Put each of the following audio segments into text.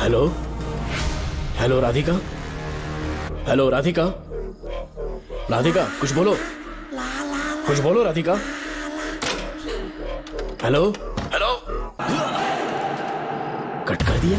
Hello hello Radhika, hello Radhika, Radhika कुछ बोलो, कुछ बोलो राधिका। हेलो हेलो, कट कर दिया।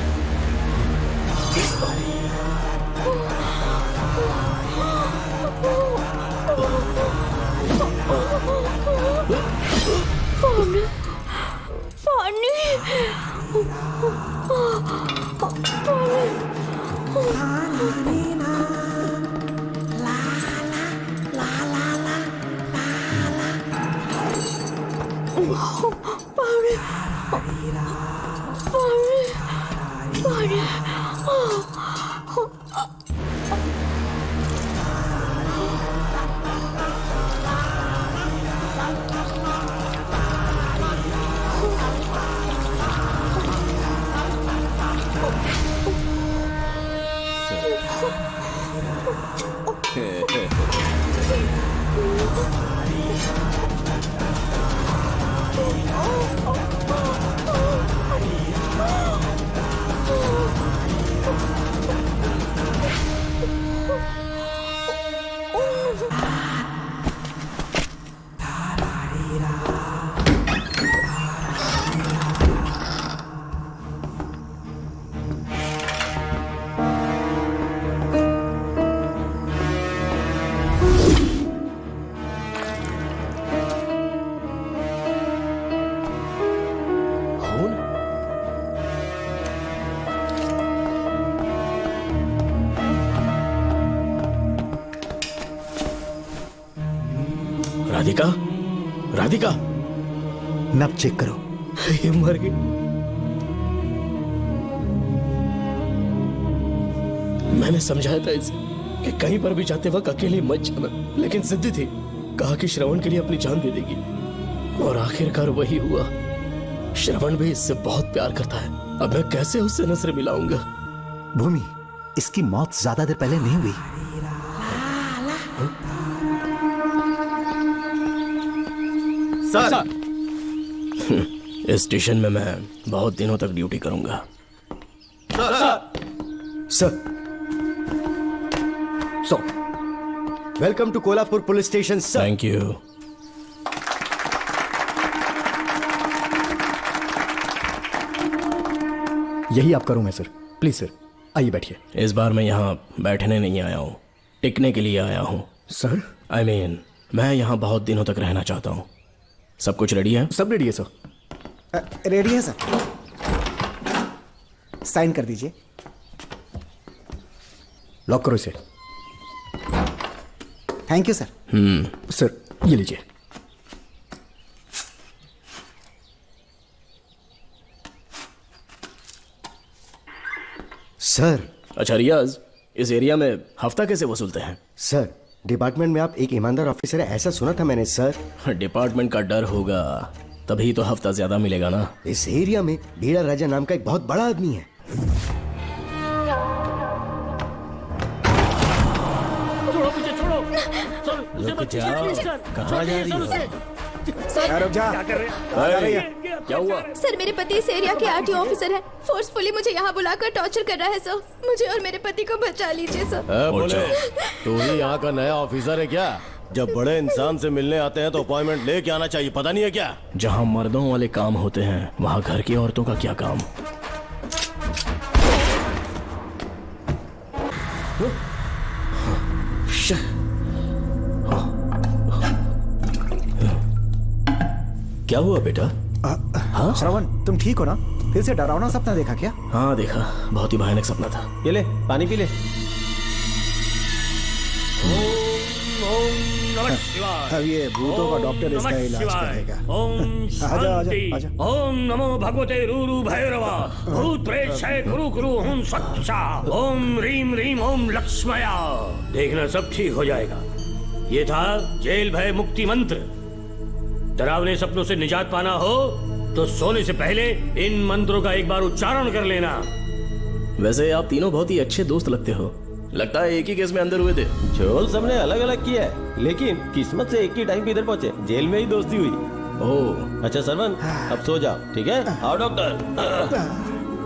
राधिका, राधिका, नब चेक करो। ये मर गई। मैंने समझाया था इसे कि कहीं पर भी जाते वक्त अकेले मत जाना, लेकिन जिद्दी थी। कहा कि श्रवण के लिए अपनी जान दे देगी, और आखिरकार वही हुआ। श्रवण भी इससे बहुत प्यार करता है। अब मैं कैसे उससे नजर मिलाऊंगा? भूमि, इसकी मौत ज्यादा देर पहले नहीं हुई। सर, इस स्टेशन में मैं बहुत दिनों तक ड्यूटी करूंगा। Sir, welcome to Kolhapur police station sir. Thank you. यही आपका रूम है सर। प्लीज सर, आइए बैठिए। इस बार मैं यहाँ बैठने नहीं आया हूँ, टिकने के लिए आया हूँ। सर, I mean, मैं यहाँ बहुत दिनों तक रहना चाहता हूँ। सब कुछ रेडी है? सब रेडी है सर। रेडी है सर। साइन कर दीजिए। लॉक करो इसे। Thank you sir. सर, ये लीजिए। सर। अच्छा रियाज, इस एरिया में हफ्ता कैसे वसूलते हैं? सर, डिपार्टमेंट में आप एक ईमानदार ऑफिसर है ऐसा सुना था मैंने सर। डिपार्टमेंट का डर होगा, तभी तो हफ्ता ज्यादा मिलेगा ना। इस एरिया में भीड़ा राजा नाम का एक बहुत बड़ा आदमी है। छोड़ो मुझे, छोड़ो सर, रुक जाओ, कहाँ जा रही हो? रुक जा। क्या कर रहे हैं? क्या हुआ? सर, मेरे पति इस एरिया के आरटीओ ऑफिसर हैं। फोर्सफुली मुझे यहाँ बुलाकर टॉर्चर कर रहा है सर। मुझे और मेरे पति को बचा लीजिए सर। बोले, तू ही यहाँ का नया ऑफिसर है क्या? जब बड़े इंसान से मिलने आते हैं तो अपॉइंटमेंट लेके आना चाहिए, पता नहीं है क्या? जहाँ मर्दों वाले काम होते हैं, वहाँ घर की औरतों का क्या काम? क्या हुआ बेटा? हाँ श्रवण, तुम ठीक हो ना? फिर से डरावना सपना देखा क्या? हाँ देखा, बहुत ही भयानक सपना था। ये ले, पानी पी ले। अब ये भूतों का डॉक्टर इसका इलाज करेगा। ओम आजा, शांति। आजा। ओम नमो भगवते रूरू भैरवा। भूत प्रेत क्षय कुरु कुरु हुं सच्चा। ओम रीम रीम ओम लक्ष्मया। देखना सब ठीक हो जाएगा। ये था जेल भय मुक्ति मंत्र। डरावने सपनों से निजात पाना हो तो सोने से पहले इन मंत्रों का एक बार उच्चारण कर लेना। वैसे आप तीनों बहुत ही अच्छे दोस्त लगते हो। लगता है एक ही केस में अंदर हुए थे। झोल सबने अलग अलग किया है, लेकिन किस्मत से एक ही टाइम पे इधर पहुंचे। जेल में ही दोस्ती हुई। ओह, अच्छा सरवन, अब सो जाओ, ठीक है? आओ डॉक्टर।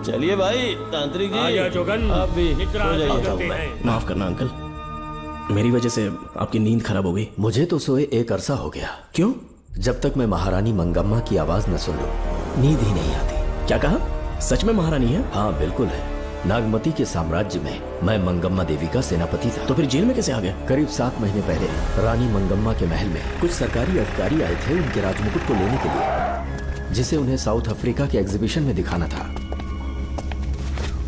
चलिए भाई तांत्रिक जी, आजा जोगन, आप भी इतना सो जाइए। करते हैं। माफ करना अंकल, मेरी वजह से आपकी नींद खराब हो गई। मुझे तो सोए एक अरसा हो गया। क्यों? जब तक मैं महारानी मंगम्मा की आवाज न सुन लूं नींद ही नहीं आती। क्या कहा? सच में महारानी है? हाँ बिल्कुल है। नागमती के साम्राज्य में मैं मंगम्मा देवी का सेनापति था। तो फिर जेल में कैसे आ गए? करीब 7 महीने पहले रानी मंगम्मा के महल में कुछ सरकारी अधिकारी आए थे उनके राजमुकुट को लेने के लिए, जिसे उन्हें साउथ अफ्रीका के एग्जीबिशन में दिखाना था।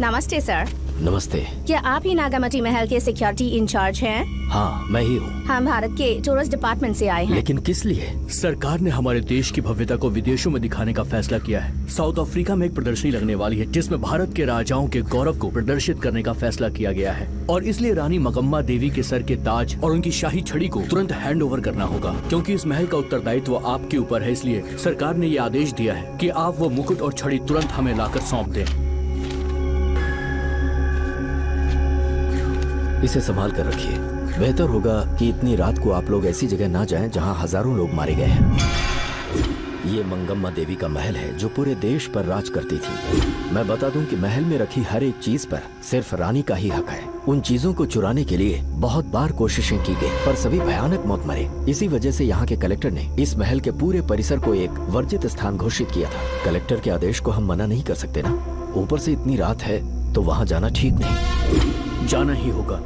नमस्ते सर। नमस्ते। क्या आप ही नागामती महल के सिक्योरिटी इंचार्ज हैं? हाँ मैं ही हूँ। हम भारत के टूरिस्ट डिपार्टमेंट से आए हैं। लेकिन किस लिए? सरकार ने हमारे देश की भव्यता को विदेशों में दिखाने का फैसला किया है। साउथ अफ्रीका में एक प्रदर्शनी लगने वाली है जिसमें भारत के राजाओं के गौरव को प्रदर्शित करने का फैसला किया गया है, और इसलिए रानी मंगम्मा देवी के सर के ताज और उनकी शाही छड़ी को तुरंत हैंड ओवर करना होगा। क्योंकि इस महल का उत्तरदायित्व आपके ऊपर है, इसलिए सरकार ने ये आदेश दिया है कि आप वो मुकुट और छड़ी तुरंत हमें लाकर सौंप दें। इसे संभाल कर रखिए। बेहतर होगा कि इतनी रात को आप लोग ऐसी जगह ना जाएं जहां हजारों लोग मारे गए हैं। ये मंगम्मा देवी का महल है जो पूरे देश पर राज करती थी। मैं बता दूं कि महल में रखी हर एक चीज पर सिर्फ रानी का ही हक है। उन चीजों को चुराने के लिए बहुत बार कोशिशें की गई, पर सभी भयानक मौत मरे। इसी वजह से यहाँ के कलेक्टर ने इस महल के पूरे परिसर को एक वर्जित स्थान घोषित किया था। कलेक्टर के आदेश को हम मना नहीं कर सकते ना। ऊपर से इतनी रात है तो वहाँ जाना ठीक नहीं। जाना ही होगा।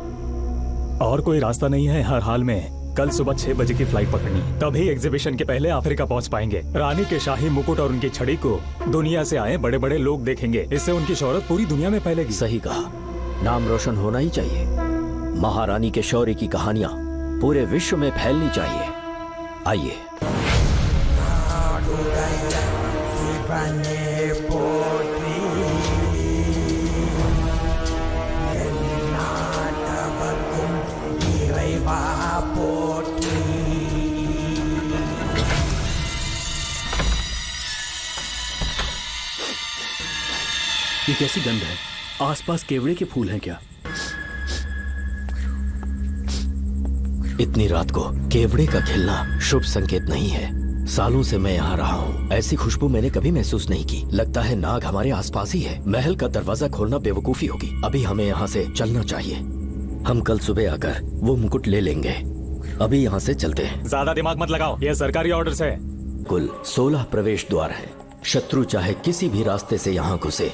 और कोई रास्ता नहीं है। हर हाल में कल सुबह 6 बजे की फ्लाइट पकड़नी, तभी एग्जीबिशन के पहले अफ्रीका पहुंच पाएंगे। रानी के शाही मुकुट और उनकी छड़ी को दुनिया से आए बड़े बड़े लोग देखेंगे। इससे उनकी शोहरत पूरी दुनिया में फैलेगी। सही कहा, नाम रोशन होना ही चाहिए। महारानी के शौर्य की कहानियां पूरे विश्व में फैलनी चाहिए। आइए। ये कैसी गंध है? आसपास केवड़े के फूल हैं क्या? इतनी रात को केवड़े का खिलना शुभ संकेत नहीं है। सालों से मैं यहाँ रहा हूँ, ऐसी खुशबू मैंने कभी महसूस नहीं की। लगता है नाग हमारे आसपास ही है। महल का दरवाजा खोलना बेवकूफी होगी। अभी हमें यहाँ से चलना चाहिए। हम कल सुबह आकर वो मुकुट ले लेंगे। अभी यहाँ से चलते हैं। ज्यादा दिमाग मत लगाओ, ये सरकारी ऑर्डर है। कुल 16 प्रवेश द्वार है। शत्रु चाहे किसी भी रास्ते से यहाँ घुसे,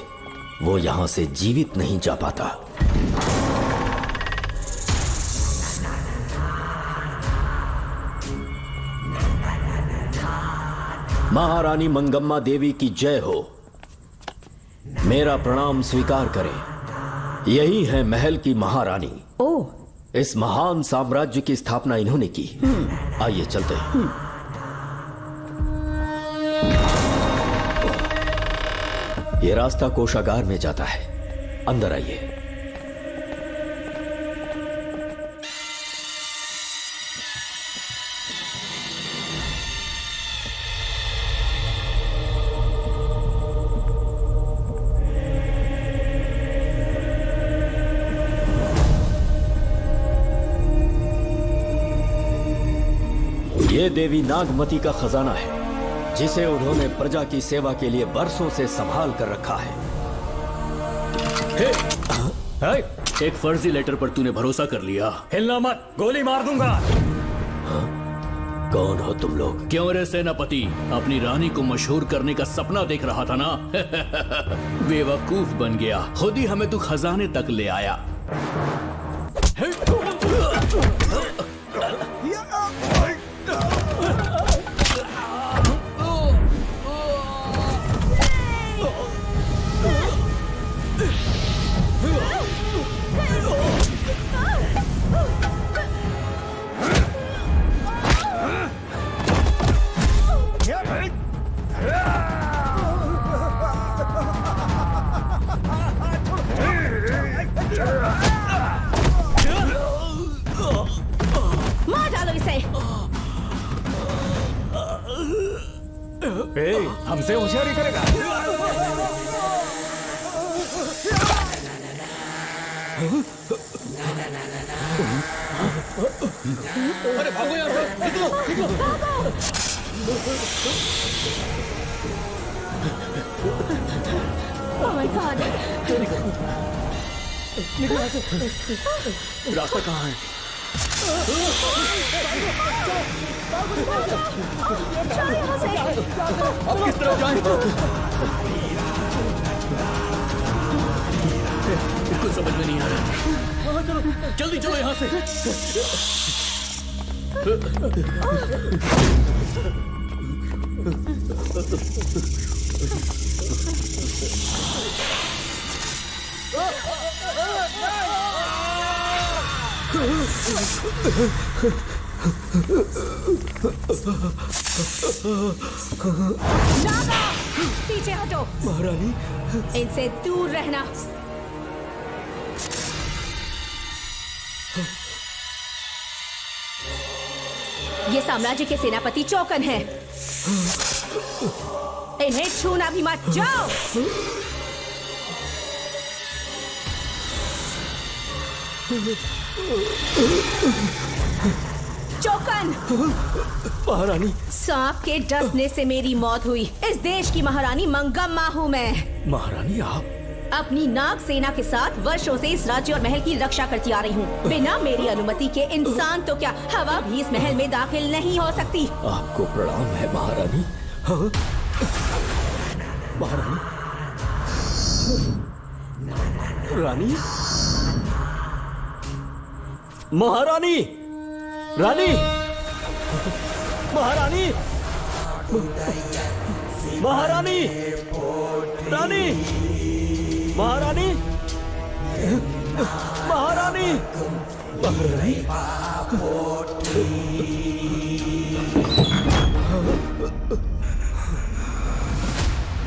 वो यहाँ से जीवित नहीं जा पाता। महारानी मंगम्मा देवी की जय हो। मेरा प्रणाम स्वीकार करें। यही है महल की महारानी। ओह, इस महान साम्राज्य की स्थापना इन्होंने की। आइए चलते हैं। ये रास्ता कोषागार में जाता है। अंदर आइए। ये देवी नागमती का खजाना है जिसे उन्होंने प्रजा की सेवा के लिए बरसों से संभाल कर रखा है। एक फर्जी लेटर पर तूने भरोसा कर लिया। हिलना मत, गोली मार दूंगा। कौन हो तुम लोग? क्यों रे सेनापति, अपनी रानी को मशहूर करने का सपना देख रहा था ना? बेवकूफ बन गया। खुद ही हमें तू खजाने तक ले आया। मार डालो इसे। हमसे होशियारी करेगा। अरे भागो यहाँ से, निकलो, निकलो। My God. रास्ता कहाँ है? अब किस तरफ जाएं? कुछ समझ में नहीं आ रहा। जल्दी चलो यहाँ से। पीछे हटो महारानी। इनसे दूर रहना। ये साम्राज्य के सेनापति चौकन हैं। इन्हें छूना भी मत। जाओ। चौकन। महारानी। सांप के डसने से मेरी मौत हुई। इस देश की महारानी मंगम्मा हूँ मैं। महारानी आप अपनी नाग सेना के साथ वर्षों से इस राज्य और महल की रक्षा करती आ रही हूँ। बिना मेरी अनुमति के इंसान तो क्या हवा भी इस महल में दाखिल नहीं हो सकती। आपको प्रणाम है महारानी। हाँ? महारानी। रानी। महारानी। रानी। महारानी। महारानी। रानी। महारानी। महारानी।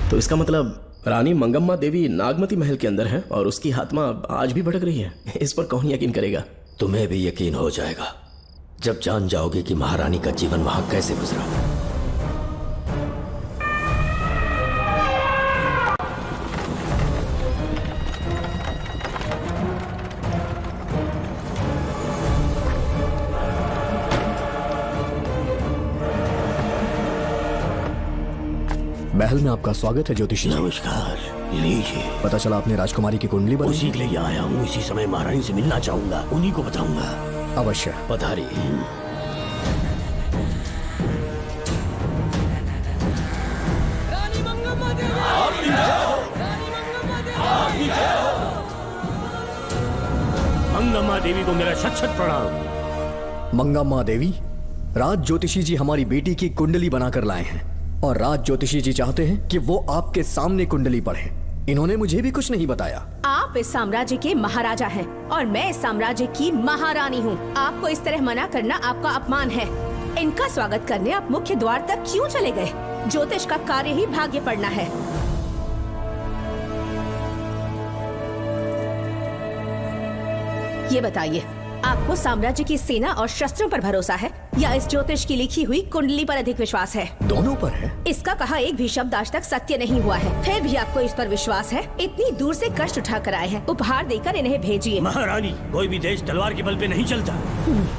तो इसका मतलब रानी मंगम्मा देवी नागमती महल के अंदर है और उसकी आत्मा आज भी भटक रही है। इस पर कौन यकीन करेगा? तुम्हें भी यकीन हो जाएगा जब जान जाओगे कि महारानी का जीवन वहां कैसे गुजरा। महल में आपका स्वागत है ज्योतिषी। नमस्कार। लीजिए। पता चला आपने राजकुमारी की कुंडली बनाई। उसी के लिए आया हूँ। इसी समय महारानी से मिलना चाहूंगा, उन्हीं को बताऊंगा। अवश्य। पधारी। मंगम्मा देवी को मेरा शत शत प्रणाम। मंगम्मा देवी, राज ज्योतिषी जी हमारी बेटी की कुंडली बनाकर लाए हैं और राज ज्योतिषी जी चाहते हैं कि वो आपके सामने कुंडली पढ़े। इन्होंने मुझे भी कुछ नहीं बताया। आप इस साम्राज्य के महाराजा हैं और मैं इस साम्राज्य की महारानी हूँ। आपको इस तरह मना करना आपका अपमान है। इनका स्वागत करने आप मुख्य द्वार तक क्यों चले गए? ज्योतिष का कार्य ही भाग्य पढ़ना है। ये बताइए, आपको साम्राज्य की सेना और शस्त्रों पर भरोसा है या इस ज्योतिष की लिखी हुई कुंडली पर अधिक विश्वास है? दोनों पर है। इसका कहा एक भी शब्द आज तक सत्य नहीं हुआ है, फिर भी आपको इस पर विश्वास है? इतनी दूर से कष्ट उठा कर आए हैं, उपहार देकर इन्हें भेजिए। महारानी, कोई भी देश तलवार के बल पे नहीं चलता।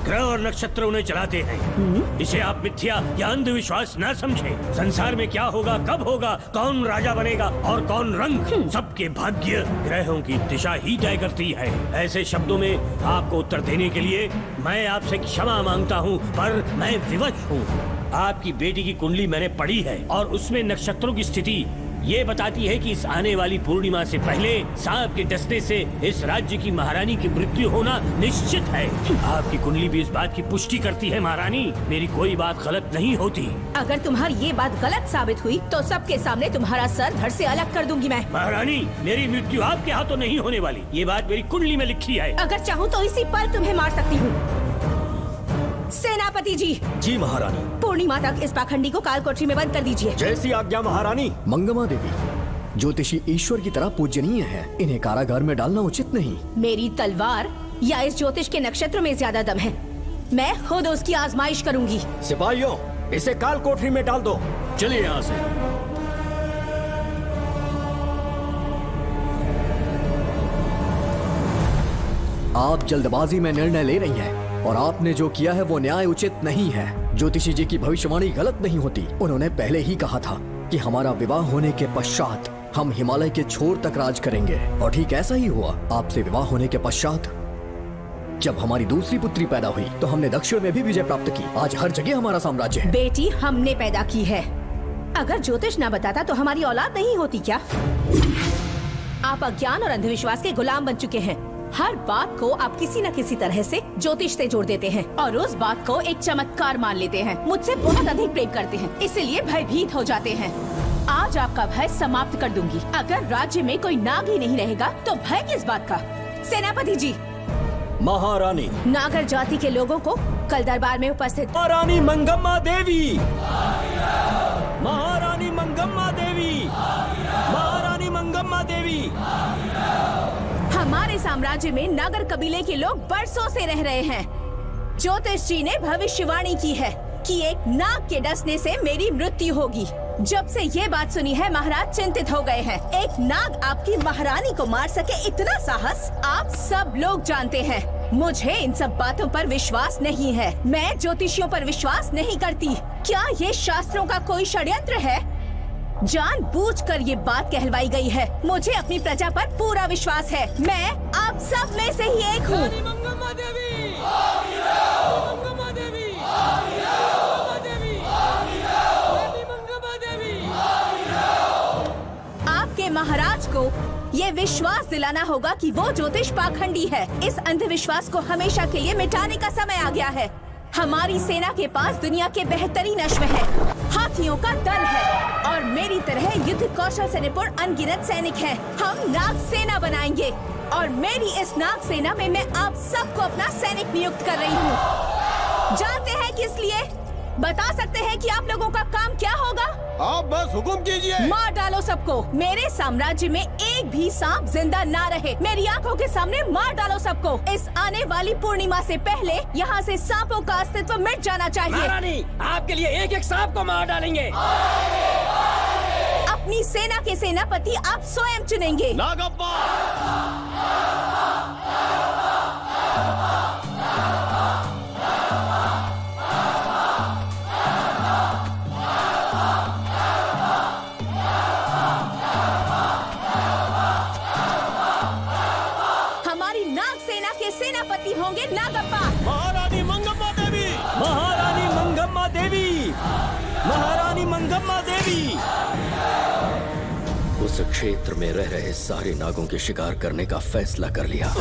ग्रह और नक्षत्र उन्हें चलाते हैं। इसे आप मिथ्या या अंधविश्वास न समझें। संसार में क्या होगा, कब होगा, कौन राजा बनेगा और कौन रंग, सबके भाग्य ग्रहों की दिशा ही तय करती है। ऐसे शब्दों में आपको उत्तर देने के लिए मैं आपसे क्षमा मांगता हूँ, पर मैं विवश हूँ। आपकी बेटी की कुंडली मैंने पढ़ी है और उसमें नक्षत्रों की स्थिति ये बताती है कि इस आने वाली पूर्णिमा से पहले सांप के डसने से इस राज्य की महारानी की मृत्यु होना निश्चित है। आपकी कुंडली भी इस बात की पुष्टि करती है। महारानी, मेरी कोई बात गलत नहीं होती। अगर तुम्हारी ये बात गलत साबित हुई तो सबके सामने तुम्हारा सर धड़ से अलग कर दूंगी मैं। महारानी, मेरी मृत्यु आपके हाथों नहीं होने वाली, ये बात मेरी कुंडली में लिखी है। अगर चाहूँ तो इसी पल तुम्हें मार सकती हूँ। सेनापति जी। जी महारानी। पूर्णिमा तक इस पाखंडी को काल कोठरी में बंद कर दीजिए। जैसी आज्ञा महारानी। मंगम्मा देवी, ज्योतिषी ईश्वर की तरह पूजनीय है, इन्हें कारागार में डालना उचित नहीं। मेरी तलवार या इस ज्योतिष के नक्षत्र में ज्यादा दम है। मैं खुद उसकी आजमाइश करूंगी। सिपाहियों, इसे काल कोठरी में डाल दो। चलिए यहाँ से। आप जल्दबाजी में निर्णय ले रही हैं और आपने जो किया है वो न्याय उचित नहीं है। ज्योतिषी जी की भविष्यवाणी गलत नहीं होती। उन्होंने पहले ही कहा था कि हमारा विवाह होने के पश्चात हम हिमालय के छोर तक राज करेंगे। और ठीक ऐसा ही हुआ। आपसे विवाह होने के पश्चात जब हमारी दूसरी पुत्री पैदा हुई तो हमने दक्षिण में भी विजय प्राप्त की। आज हर जगह हमारा साम्राज्य है। बेटी हमने पैदा की है। अगर ज्योतिष ना बताता तो हमारी औलाद नहीं होती क्या? आप अज्ञान और अंधविश्वास के गुलाम बन चुके हैं। हर बात को आप किसी न किसी तरह से ज्योतिष से जोड़ देते हैं और उस बात को एक चमत्कार मान लेते हैं। मुझसे बहुत अधिक प्रेम करते हैं, इसीलिए भयभीत हो जाते हैं। आज आपका भय समाप्त कर दूंगी। अगर राज्य में कोई नाग ही नहीं रहेगा तो भय किस बात का? सेनापति जी। महारानी। नागर जाति के लोगों को कल दरबार में उपस्थित महारानी मंगम्मा देवी। महारानी मंगम्मा देवी। महारानी मंगम्मा देवी। हमारे साम्राज्य में नागर कबीले के लोग बरसों से रह रहे हैं। ज्योतिष जी ने भविष्यवाणी की है कि एक नाग के डसने से मेरी मृत्यु होगी। जब से ये बात सुनी है महाराज चिंतित हो गए हैं। एक नाग आपकी महारानी को मार सके इतना साहस आप सब लोग जानते हैं। मुझे इन सब बातों पर विश्वास नहीं है। मैं ज्योतिषियों पर विश्वास नहीं करती। क्या ये शास्त्रों का कोई षड्यंत्र है? जानबूझकर ये बात कहलवाई गई है। मुझे अपनी प्रजा पर पूरा विश्वास है। मैं आप सब में से ही एक हूँ। आपके महाराज को ये विश्वास दिलाना होगा कि वो ज्योतिष पाखंडी है। इस अंधविश्वास को हमेशा के लिए मिटाने का समय आ गया है। हमारी सेना के पास दुनिया के बेहतरीन अश्व है, हाथियों का दल है और मेरी तरह युद्ध कौशल से निपुण अनगिनत सैनिक हैं। हम नाग सेना बनाएंगे और मेरी इस नाग सेना में मैं आप सबको अपना सैनिक नियुक्त कर रही हूँ। जानते हैं किस लिए? बता सकते हैं कि आप लोगों का काम क्या होगा? आप बस हुक्म कीजिए। मार डालो सबको। मेरे साम्राज्य में एक भी सांप जिंदा ना रहे। मेरी आंखों के सामने मार डालो सबको। इस आने वाली पूर्णिमा से पहले यहाँ से सांपों का अस्तित्व मिट जाना चाहिए। महारानी, आपके लिए एक एक सांप को मार डालेंगे। अपनी सेना के सेनापति आप स्वयं चुनेंगे। नागप्पा। सेनापति होंगे नागप्पा। महारानी मंगम्मा देवी। महारानी मंगम्मा देवी। महारानी मंगम्मा देवी। उस क्षेत्र में रह रहे सारे नागों के शिकार करने का फैसला कर लिया।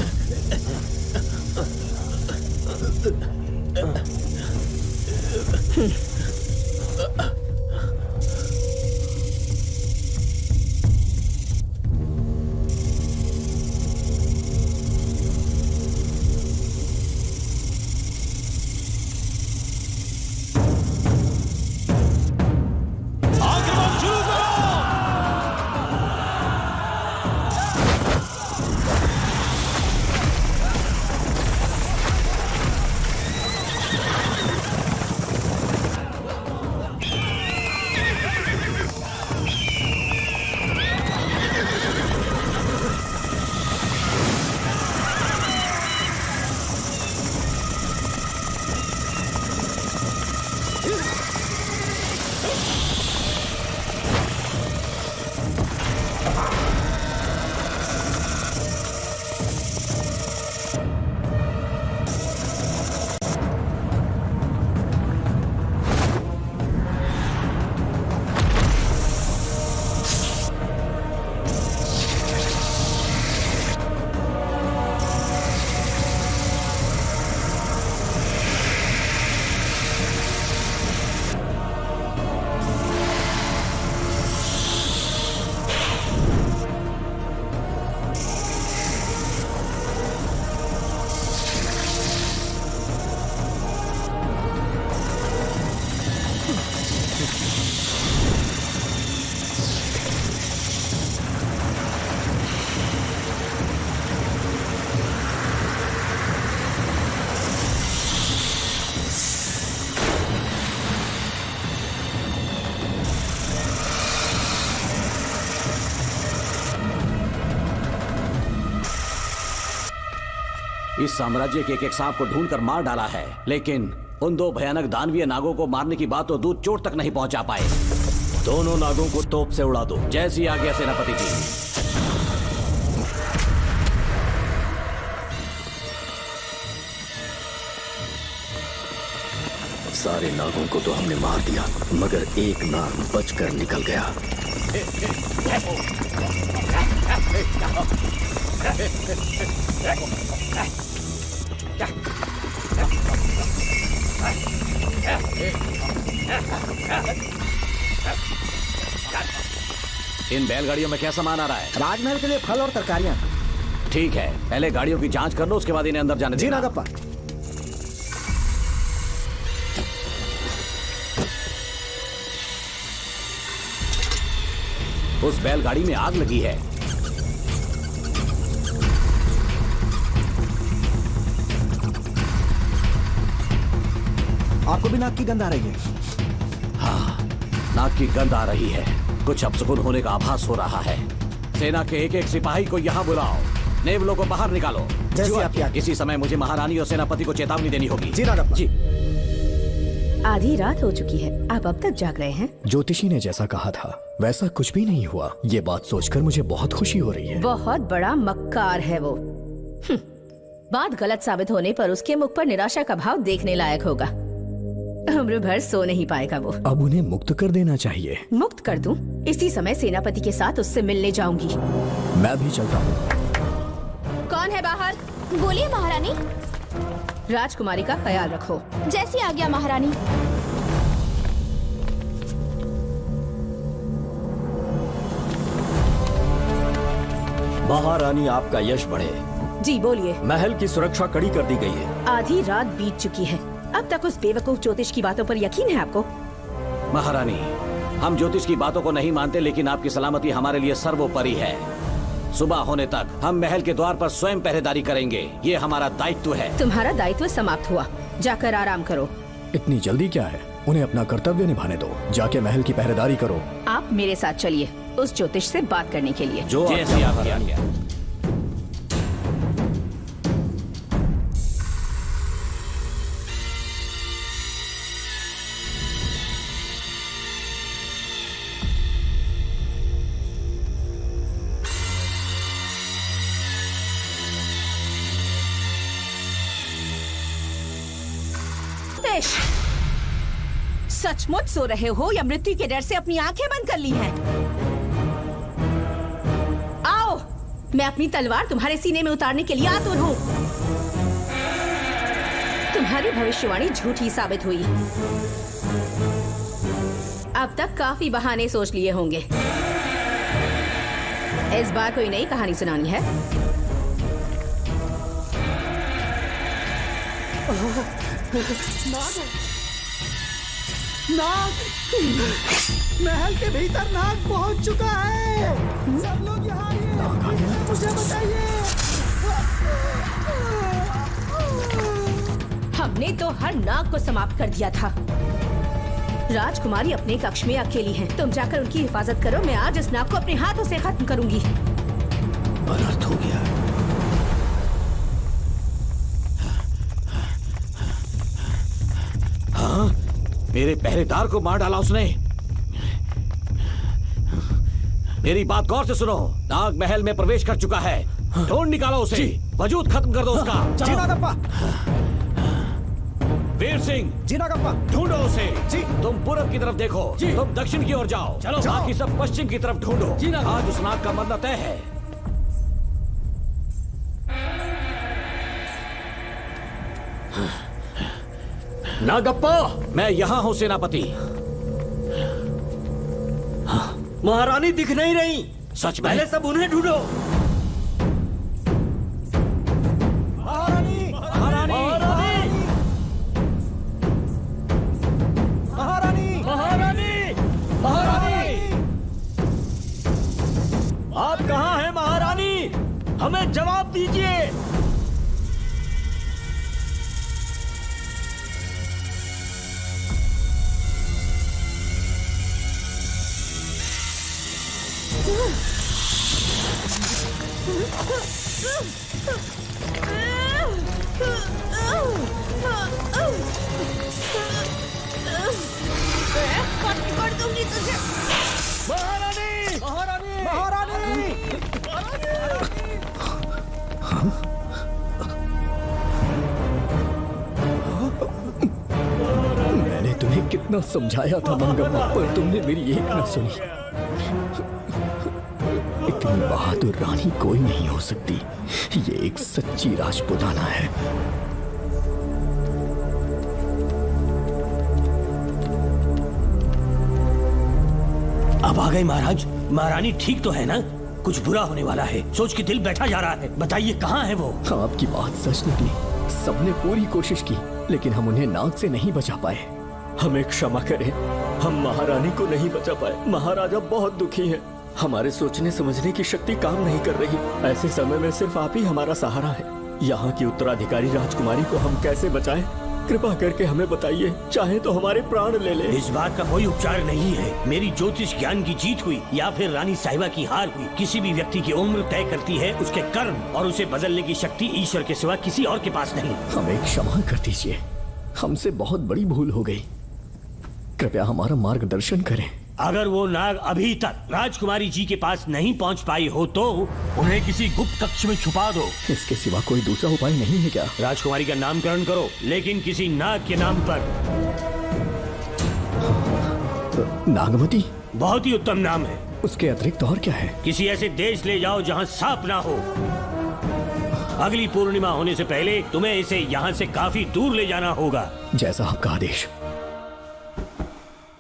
इस साम्राज्य के एक सांप को ढूंढकर मार डाला है, लेकिन उन दो भयानक दानवीय नागों को मारने की बात तो दूर चोट तक नहीं पहुंचा पाए। दोनों नागों को तोप से उड़ा दो, जैसी आज्ञा सेनापति की। सारे नागों को तो हमने मार दिया, मगर एक नाग बचकर निकल गया। इन बैलगाड़ियों में क्या सामान आ रहा है? राजमहल के लिए फल और तरकारियां। ठीक है, पहले गाड़ियों की जांच कर लो, उसके बाद इन्हें अंदर जाने जी देना। नागप्पा। उस बैलगाड़ी में आग लगी है। आपको भी नाक की गंध आ रही है? हाँ, नाक की गंध आ रही है। कुछ अपशकुन होने का आभास हो रहा है। सेना के एक एक सिपाही को यहाँ बुलाओ, नेवलों को बाहर निकालो। जैसी आपकी आज्ञा। इसी समय मुझे महारानी और सेनापति को चेतावनी देनी होगी। जी नागप्पा। जी। आधी रात हो चुकी है, आप अब तक जाग रहे हैं? ज्योतिषी ने जैसा कहा था वैसा कुछ भी नहीं हुआ। ये बात सोचकर मुझे बहुत खुशी हो रही है। बहुत बड़ा मक्कार है वो। बात गलत साबित होने पर उसके मुख पर निराशा का भाव देखने लायक होगा। उम्र भर सो नहीं पाएगा वो। अब उन्हें मुक्त कर देना चाहिए। मुक्त कर दूं? इसी समय सेनापति के साथ उससे मिलने जाऊंगी। मैं भी चलता हूँ। कौन है बाहर? बोलिए महारानी। राजकुमारी का ख्याल रखो। जैसी आज्ञा महारानी। महारानी, आपका यश बढ़े। जी बोलिए। महल की सुरक्षा कड़ी कर दी गई है। आधी रात बीत चुकी है, अब तक उस बेवकूफ ज्योतिष की बातों पर यकीन है आपको? महारानी, हम ज्योतिष की बातों को नहीं मानते, लेकिन आपकी सलामती हमारे लिए सर्वोपरि है। सुबह होने तक हम महल के द्वार पर स्वयं पहरेदारी करेंगे, ये हमारा दायित्व है। तुम्हारा दायित्व समाप्त हुआ, जाकर आराम करो। इतनी जल्दी क्या है? उन्हें अपना कर्तव्य निभाने दो। जाके महल की पहरेदारी करो। आप मेरे साथ चलिए उस ज्योतिष से बात करने के लिए। जो जैसी आपकी आज्ञा। सचमुच सो रहे हो या मृत्यु के डर से अपनी आंखें बंद कर ली हैं? आओ, मैं अपनी तलवार तुम्हारे सीने में उतारने के लिए आतुर हूँ। तुम्हारी भविष्यवाणी झूठी साबित हुई। अब तक काफी बहाने सोच लिए होंगे। इस बार कोई नई कहानी सुनानी है? नाग! महल के भीतर नाग पहुंच चुका है। सब लोग यहाँ आइए, मुझे बचाइए। हमने तो हर नाग को समाप्त कर दिया था। राजकुमारी अपने कक्ष में अकेली है, तुम जाकर उनकी हिफाजत करो। मैं आज इस नाग को अपने हाथों से खत्म करूंगी। अनर्थ हो गया। हाँ, मेरे पहरेदार को मार डाला उसने। मेरी बात गौर से सुनो, नाग महल में प्रवेश कर चुका है। ढूंढ निकालो उसे, वजूद खत्म कर दो उसका। जी नागप्पा। वीर सिंह। जी नागप्पा। ढूंढो उसे। जी। तुम पूरब की तरफ देखो, तुम दक्षिण की ओर जाओ। चलो, बाकी सब पश्चिम की तरफ ढूंढो। आज उस नाग का मरना तय है। नागप्पा, मैं यहाँ हूँ सेनापति। महारानी दिख नहीं रही। सच में? पहले सब उन्हें ढूंढो। महारानी! महारानी! महारानी! महारानी! महारानी! आप कहाँ हैं महारानी? हमें जवाब दीजिए। पकड़ दूंगी तुझे। महारानी, महारानी, महारानी, मैंने तुम्हें कितना समझाया था मंगम्मा, पर तुमने मेरी एक न सुनी। इतनी बहादुर रानी कोई नहीं हो सकती। ये एक सच्ची राजपुताना है। अब आ गए महाराज। महारानी ठीक तो है ना? कुछ बुरा होने वाला है, सोच के दिल बैठा जा रहा है। बताइए कहाँ है वो? आपकी बात सच निकली। सबने पूरी कोशिश की, लेकिन हम उन्हें नाग से नहीं बचा पाए। हमें क्षमा करें, हम महारानी को नहीं बचा पाए। महाराजा बहुत दुखी है। हमारे सोचने समझने की शक्ति काम नहीं कर रही। ऐसे समय में सिर्फ आप ही हमारा सहारा है। यहाँ की उत्तराधिकारी राजकुमारी को हम कैसे बचाएं? कृपा करके हमें बताइए, चाहे तो हमारे प्राण ले ले। इस बात का कोई उपचार नहीं है। मेरी ज्योतिष ज्ञान की जीत हुई या फिर रानी साहिबा की हार हुई, किसी भी व्यक्ति की उम्र तय करती है उसके कर्म, और उसे बदलने की शक्ति ईश्वर के सिवा किसी और के पास नहीं। हमें क्षमा कर दीजिए, हमसे बहुत बड़ी भूल हो गई। कृपया हमारा मार्गदर्शन करें। अगर वो नाग अभी तक राजकुमारी जी के पास नहीं पहुंच पाई हो तो उन्हें किसी गुप्त कक्ष में छुपा दो। इसके सिवा कोई दूसरा उपाय नहीं है क्या? राजकुमारी का नामकरण करो, लेकिन किसी नाग के नाम पर। नागमती बहुत ही उत्तम नाम है। उसके अतिरिक्त और क्या है? किसी ऐसे देश ले जाओ जहाँ सांप ना हो। अगली पूर्णिमा होने से पहले तुम्हें इसे यहाँ से काफी दूर ले जाना होगा। जैसा आपका आदेश।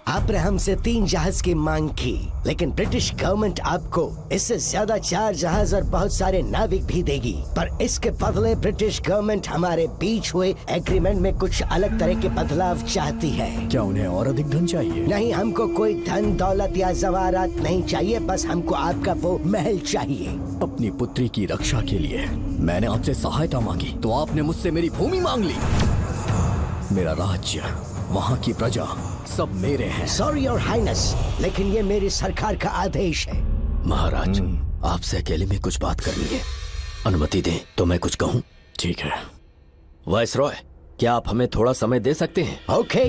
आपने हमसे 3 जहाज की मांग की, लेकिन ब्रिटिश गवर्नमेंट आपको इससे ज्यादा 4 जहाज और बहुत सारे नाविक भी देगी। पर इसके बदले ब्रिटिश गवर्नमेंट हमारे बीच हुए एग्रीमेंट में कुछ अलग तरह के बदलाव चाहती है। क्या उन्हें और अधिक धन चाहिए? नहीं, हमको कोई धन दौलत या जवाहरात नहीं चाहिए, बस हमको आपका वो महल चाहिए। अपनी पुत्री की रक्षा के लिए मैंने आपसे सहायता मांगी, तो आपने मुझसे मेरी भूमि मांग ली। मेरा राज्य, वहाँ की प्रजा सब मेरे हैं। सॉरी योर हाइनेस, लेकिन ये मेरी सरकार का आदेश है। महाराज, आपसे अकेले में कुछ बात करनी है। अनुमति दें तो मैं कुछ कहूँ? ठीक है। वायसरॉय, क्या आप हमें थोड़ा समय दे सकते हैं? ओके।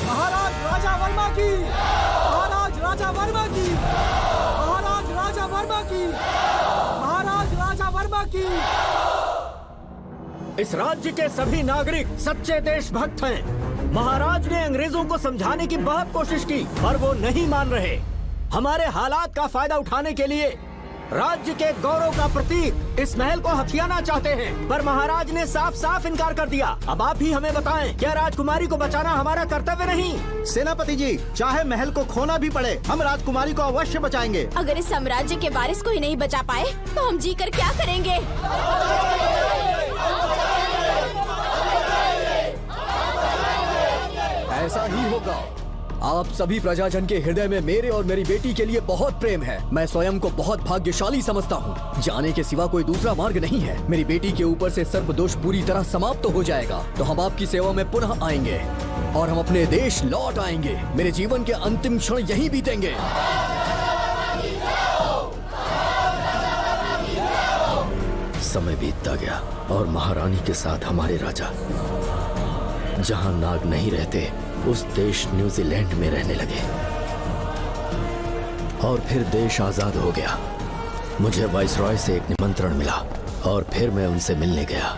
महाराज राजा वर्मा की, महाराज राजा वर्मा की, महाराज राजा वर्मा की, महाराज राजा वर्मा की। इस राज्य के सभी नागरिक सच्चे देशभक्त हैं। महाराज ने अंग्रेजों को समझाने की बहुत कोशिश की, पर वो नहीं मान रहे। हमारे हालात का फायदा उठाने के लिए राज्य के गौरव का प्रतीक इस महल को हथियाना चाहते हैं, पर महाराज ने साफ साफ इनकार कर दिया। अब आप ही हमें बताएं, क्या राजकुमारी को बचाना हमारा कर्तव्य नहीं? सेनापति जी, चाहे महल को खोना भी पड़े, हम राजकुमारी को अवश्य बचाएंगे। अगर इस साम्राज्य के वारिस को ही नहीं बचा पाए तो हम जीकर क्या करेंगे? ऐसा ही होगा। आप सभी प्रजाजन के हृदय में मेरे और मेरी बेटी के लिए बहुत प्रेम है। मैं स्वयं को बहुत भाग्यशाली समझता हूँ। जाने के सिवा कोई दूसरा मार्ग नहीं है। मेरी बेटी के ऊपर से सर्प दोष पूरी तरह समाप्त हो जाएगा, तो हम आपकी सेवा में पुनः आएंगे और हम अपने देश लौट आएंगे। मेरे जीवन के अंतिम क्षण यहीं बीतेंगे। समय बीतता गया और महारानी के साथ हमारे राजा जहां नाग नहीं रहते उस देश न्यूजीलैंड में रहने लगे और फिर देश आजाद हो गया। मुझे वाइसरॉय से एक निमंत्रण मिला और फिर मैं उनसे मिलने गया।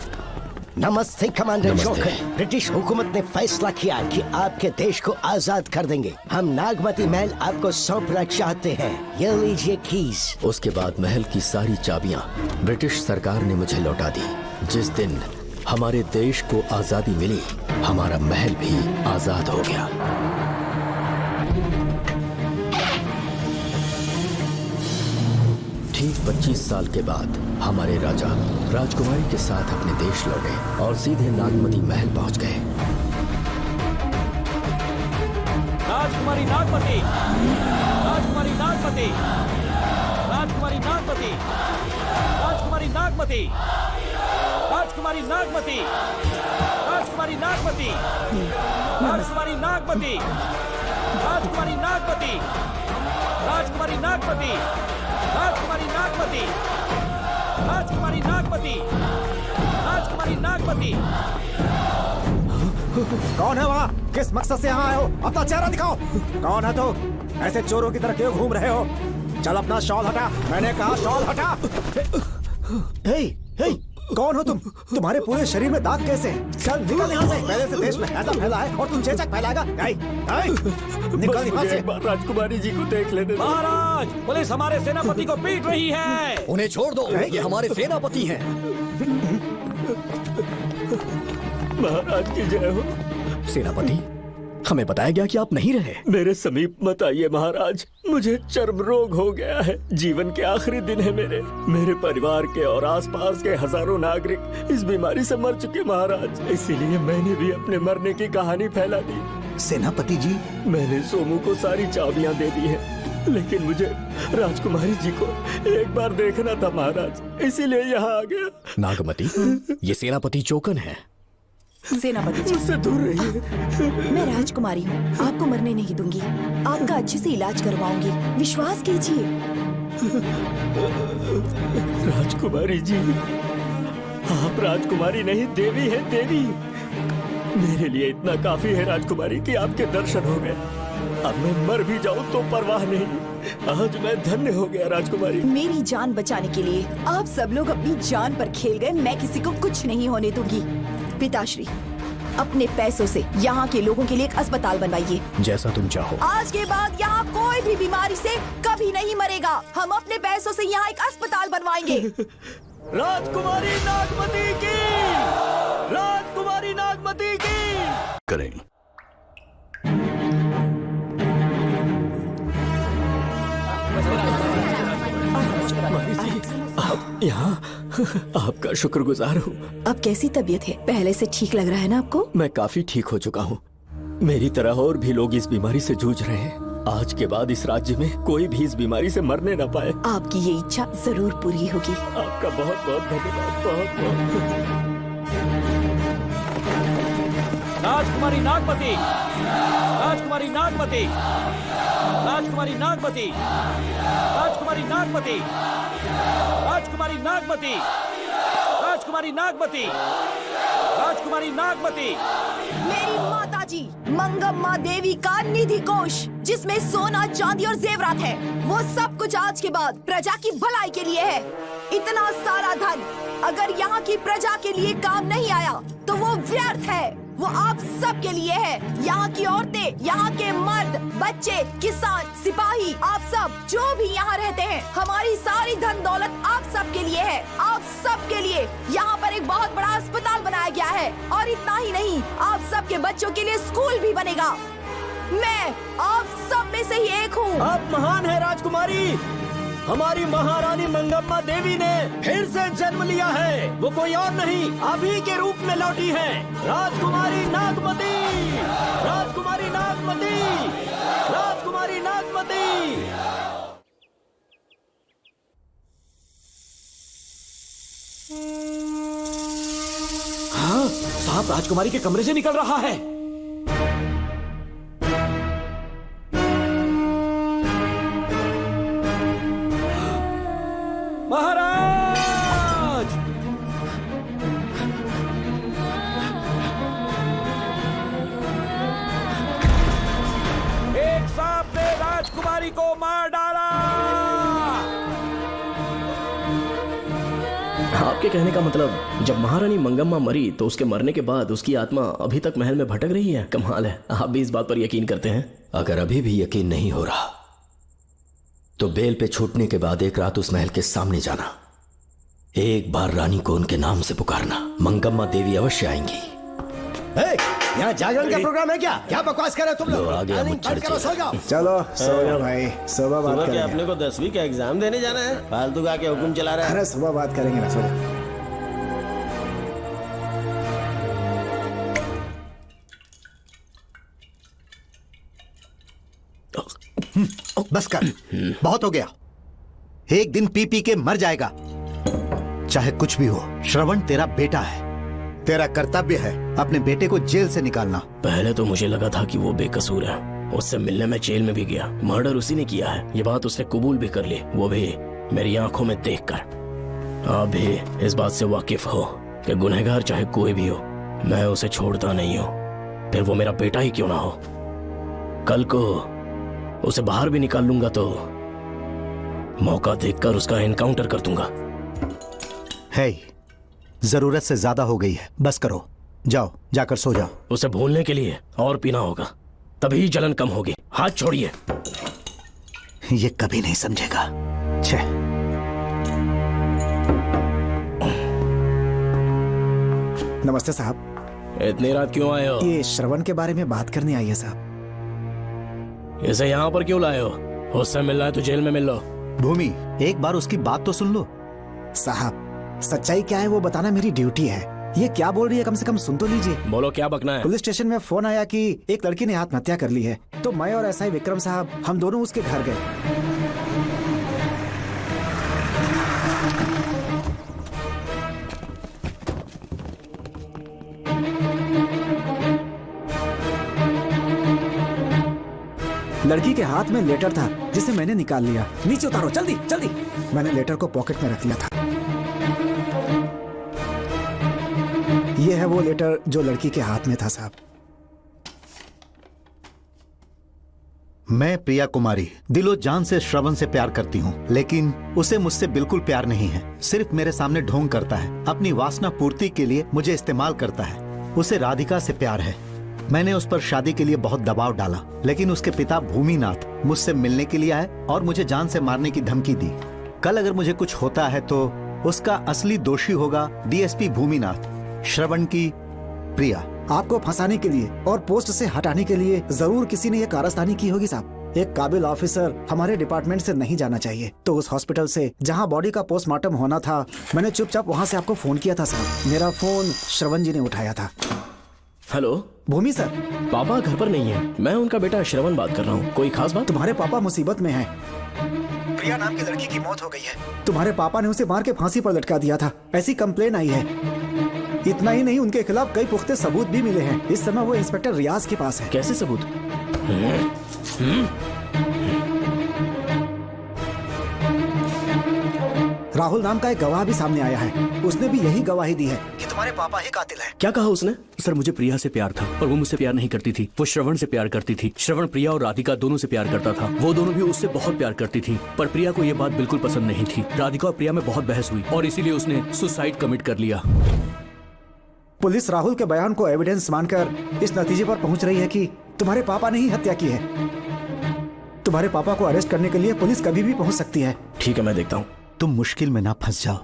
नमस्ते कमांडर जोकर। ब्रिटिश हुकूमत ने फैसला किया कि आपके देश को आजाद कर देंगे। हम नागमती महल आपको सौंपना चाहते हैं। ये लीजिए कीज। उसके बाद महल की सारी चाबियां ब्रिटिश सरकार ने मुझे लौटा दी। जिस दिन हमारे देश को आजादी मिली, हमारा महल भी आजाद हो गया। ठीक 25 साल के बाद हमारे राजा राजकुमारी के साथ अपने देश लौटे और सीधे नागमती महल पहुंच गए। राजकुमारी नागमती, राजकुमारी नागमती, राजकुमारी नागमती, राजकुमारी नागमती, राजकुमारी नागमती, राजकुमारी नागमती, राजकुमारी नागमती, राजकुमारी नागमती, राजकुमारी नागमती, राजकुमारी नागमती, राजकुमारी नागमती, राजकुमारी नागमती। कौन है वहाँ? किस मकसद से यहाँ आए हो? अपना चेहरा दिखाओ। कौन है तो? ऐसे चोरों की तरह क्यों घूम रहे हो? चल अपना शॉल हटा। मैंने कहा शॉल हटा। हे, हे, कौन हो तुम? तुम्हारे पूरे शरीर में दाग कैसे हैं? चल निकल यहाँ से। पहले से देश में ऐसा फैला है और तुम चेचक फैलाएगा। निकल यहाँ से। राजकुमारी जी को देख लेने दो। महाराज, पुलिस हमारे सेनापति को पीट रही है। उन्हें छोड़ दो, ये हमारे सेनापति हैं। महाराज की जय हो। सेनापति, हमें बताया गया कि आप नहीं रहे। मेरे समीप मत आइए महाराज, मुझे चर्म रोग हो गया है। जीवन के आखिरी दिन है मेरे परिवार के और आसपास के हजारों नागरिक इस बीमारी से मर चुके महाराज। इसीलिए मैंने भी अपने मरने की कहानी फैला दी। सेनापति जी, मैंने सोमू को सारी चाबियां दे दी हैं, लेकिन मुझे राजकुमारी जी को एक बार देखना था महाराज, इसीलिए यहाँ आ गया। नागमती, ये सेनापति चोकन है। सेनापति जी, मुझसे दूर रहिए। मैं राजकुमारी हूँ, आपको मरने नहीं दूंगी। आपका अच्छे से इलाज करवाऊंगी, विश्वास कीजिए। राजकुमारी जी, आप राजकुमारी नहीं देवी है, देवी। मेरे लिए इतना काफी है राजकुमारी कि आपके दर्शन हो गए। अब मैं मर भी जाऊं तो परवाह नहीं। आज मैं धन्य हो गया राजकुमारी। मेरी जान बचाने के लिए आप सब लोग अपनी जान पर खेल गए। मैं किसी को कुछ नहीं होने दूंगी। पिताश्री, अपने पैसों से यहाँ के लोगों के लिए एक अस्पताल बनवाइए। जैसा तुम चाहो। आज के बाद यहाँ कोई भी बीमारी से कभी नहीं मरेगा। हम अपने पैसों से यहाँ एक अस्पताल बनवाएंगे। राजकुमारी नागमती की, राजकुमारी नागमती की। करें। आप यहाँ, आपका शुक्रगुजार हूँ। अब कैसी तबीयत है? पहले से ठीक लग रहा है ना आपको? मैं काफी ठीक हो चुका हूँ। मेरी तरह और भी लोग इस बीमारी से जूझ रहे हैं। आज के बाद इस राज्य में कोई भी इस बीमारी से मरने न पाए। आपकी ये इच्छा जरूर पूरी होगी। आपका बहुत बहुत धन्यवाद, बहुत बहुत। राजकुमारी नागमती, राजकुमारी नागमती, राजकुमारी नागमती, राजकुमारी नागमती, राजकुमारी नागमती, राजकुमारी नागमती, राजकुमारी नागमती। मेरी माताजी मंगम्मा देवी का निधि कोष, जिसमें सोना, चांदी और जेवरात है, वो सब कुछ आज के बाद प्रजा की भलाई के लिए है। इतना सारा धन अगर यहाँ की प्रजा के लिए काम नहीं आया तो वो व्यर्थ है। वो आप सब के लिए है। यहाँ की औरतें, यहाँ के मर्द, बच्चे, किसान, सिपाही, आप सब जो भी यहाँ रहते हैं, हमारी सारी धन दौलत आप सब के लिए है। आप सब के लिए यहाँ पर एक बहुत बड़ा अस्पताल बनाया गया है। और इतना ही नहीं, आप सब के बच्चों के लिए स्कूल भी बनेगा। मैं आप सब में से ही एक हूँ। आप महान है राजकुमारी। हमारी महारानी मंगम्मा देवी ने फिर से जन्म लिया है। वो कोई और नहीं, आप ही के रूप में लौटी है। राजकुमारी नागमती, राजकुमारी नागमती, राजकुमारी नागमती। हाँ, साहब राजकुमारी के कमरे से निकल रहा है। महाराज! एक सांप ने राजकुमारी को मार डाला। आपके कहने का मतलब, जब महारानी मंगम्मा मरी तो उसके मरने के बाद उसकी आत्मा अभी तक महल में भटक रही है? कमाल है, आप भी इस बात पर यकीन करते हैं? अगर अभी भी यकीन नहीं हो रहा तो बेल पे छूटने के बाद एक रात उस महल के सामने जाना, एक बार रानी को उनके नाम से पुकारना। मंगम्मा देवी अवश्य आएंगी। यहाँ जागरण का प्रोग्राम है क्या? क्या बकवास कर रहे हो तुम लोग? आ गया मुच्छर चलो सो जाओ। चलो सो जाओ भाई, सुबह बात सुबह करेंगे। क्या अपने को 10वीं का एग्जाम देने जाना है? फालतू का क्या हुक्म चला रहा है? अरे सुबह बात करेंगे ना, सो जाओ। बस कर, बहुत हो गया। एक दिन पी पी के मर जाएगा। चाहे कुछ भी हो, श्रवण तेरा बेटा है। तेरा कर्तव्य है अपने बेटे को जेल से निकालना। पहले तो मुझे लगा था कि वो बेकसूर है। उससे मिलने में जेल में भी गया, मर्डर उसी ने किया है, ये बात उसने कबूल भी कर ली, वो भी मेरी आंखों में देखकर। आप भी इस बात से वाकिफ हो कि गुनहगार चाहे कोई भी हो, मैं उसे छोड़ता नहीं हूँ। फिर वो मेरा बेटा ही क्यों ना हो। कल को उसे बाहर भी निकाल लूंगा तो मौका देखकर उसका एनकाउंटर कर दूंगा। है, जरूरत से ज्यादा हो गई है, बस करो, जाओ जाकर सो जाओ। उसे भूलने के लिए और पीना होगा, तभी जलन कम होगी। हाथ छोड़िए। ये कभी नहीं समझेगा। छे। नमस्ते साहब। इतनी रात क्यों आए हो? ये श्रवण के बारे में बात करने आई है साहब। इसे यहाँ पर क्यों लाए हो? उससे मिलना है तो जेल में मिल लो। भूमि, एक बार उसकी बात तो सुन लो। साहब, सच्चाई क्या है वो बताना मेरी ड्यूटी है। ये क्या बोल रही है, कम से कम सुन तो लीजिए। बोलो, क्या बकना है? पुलिस स्टेशन में फोन आया कि एक लड़की ने आत्महत्या कर ली है, तो मैं और एसआई विक्रम साहब हम दोनों उसके घर गए। लड़की के हाथ में लेटर था जिसे मैंने निकाल लिया। नीचे उतारो, जल्दी जल्दी। मैंने लेटर को पॉकेट में रख लिया था। यह है वो लेटर जो लड़की के हाथ में था साहब। मैं प्रिया कुमारी दिलो जान से श्रवण से प्यार करती हूँ, लेकिन उसे मुझसे बिल्कुल प्यार नहीं है। सिर्फ मेरे सामने ढोंग करता है, अपनी वासना पूर्ति के लिए मुझे इस्तेमाल करता है। उसे राधिका से प्यार है। मैंने उस पर शादी के लिए बहुत दबाव डाला, लेकिन उसके पिता भूमिनाथ मुझसे मिलने के लिए आए और मुझे जान से मारने की धमकी दी। कल अगर मुझे कुछ होता है तो उसका असली दोषी होगा डीएसपी भूमिनाथ। श्रवण की प्रिया। आपको फंसाने के लिए और पोस्ट से हटाने के लिए जरूर किसी ने ये कारस्तानी की होगी साहब। एक काबिल ऑफिसर हमारे डिपार्टमेंट से नहीं जाना चाहिए। तो उस हॉस्पिटल से जहां बॉडी का पोस्टमार्टम होना था, मैंने चुपचाप वहां से आपको फोन किया था साहब। मेरा फोन श्रवण जी ने उठाया था। हेलो भूमि सर। पापा घर पर नहीं है, मैं उनका बेटा श्रवण बात कर रहा हूँ। कोई खास बात? तुम्हारे पापा मुसीबत में हैं। प्रिया नाम की लड़की की मौत हो गई है। तुम्हारे पापा ने उसे मार के फांसी पर लटका दिया था, ऐसी कंप्लेन आई है। इतना ही नहीं, उनके खिलाफ कई पुख्ते सबूत भी मिले हैं। इस समय वो इंस्पेक्टर रियाज के पास है। कैसे सबूत? राहुल नाम का एक गवाह भी सामने आया है। उसने भी यही गवाही दी है कि तुम्हारे पापा ही कातिल हैं। क्या कहा उसने? सर, मुझे प्रिया से प्यार था और वो मुझसे प्यार नहीं करती थी। वो श्रवण से प्यार करती थी। श्रवण प्रिया और राधिका दोनों से प्यार करता था। वो दोनों भी उससे बहुत प्यार करती थी, पर प्रिया को ये बात बिल्कुल पसंद नहीं थी। राधिका और प्रिया में बहुत बहस हुई और इसीलिए उसने सुसाइड कमिट कर लिया। पुलिस राहुल के बयान को एविडेंस मानकर इस नतीजे पर पहुंच रही है कि तुम्हारे पापा ने ही हत्या की है। तुम्हारे पापा को अरेस्ट करने के लिए पुलिस कभी भी पहुंच सकती है। ठीक है, मैं देखता हूँ। तुम मुश्किल में ना फंस जाओ,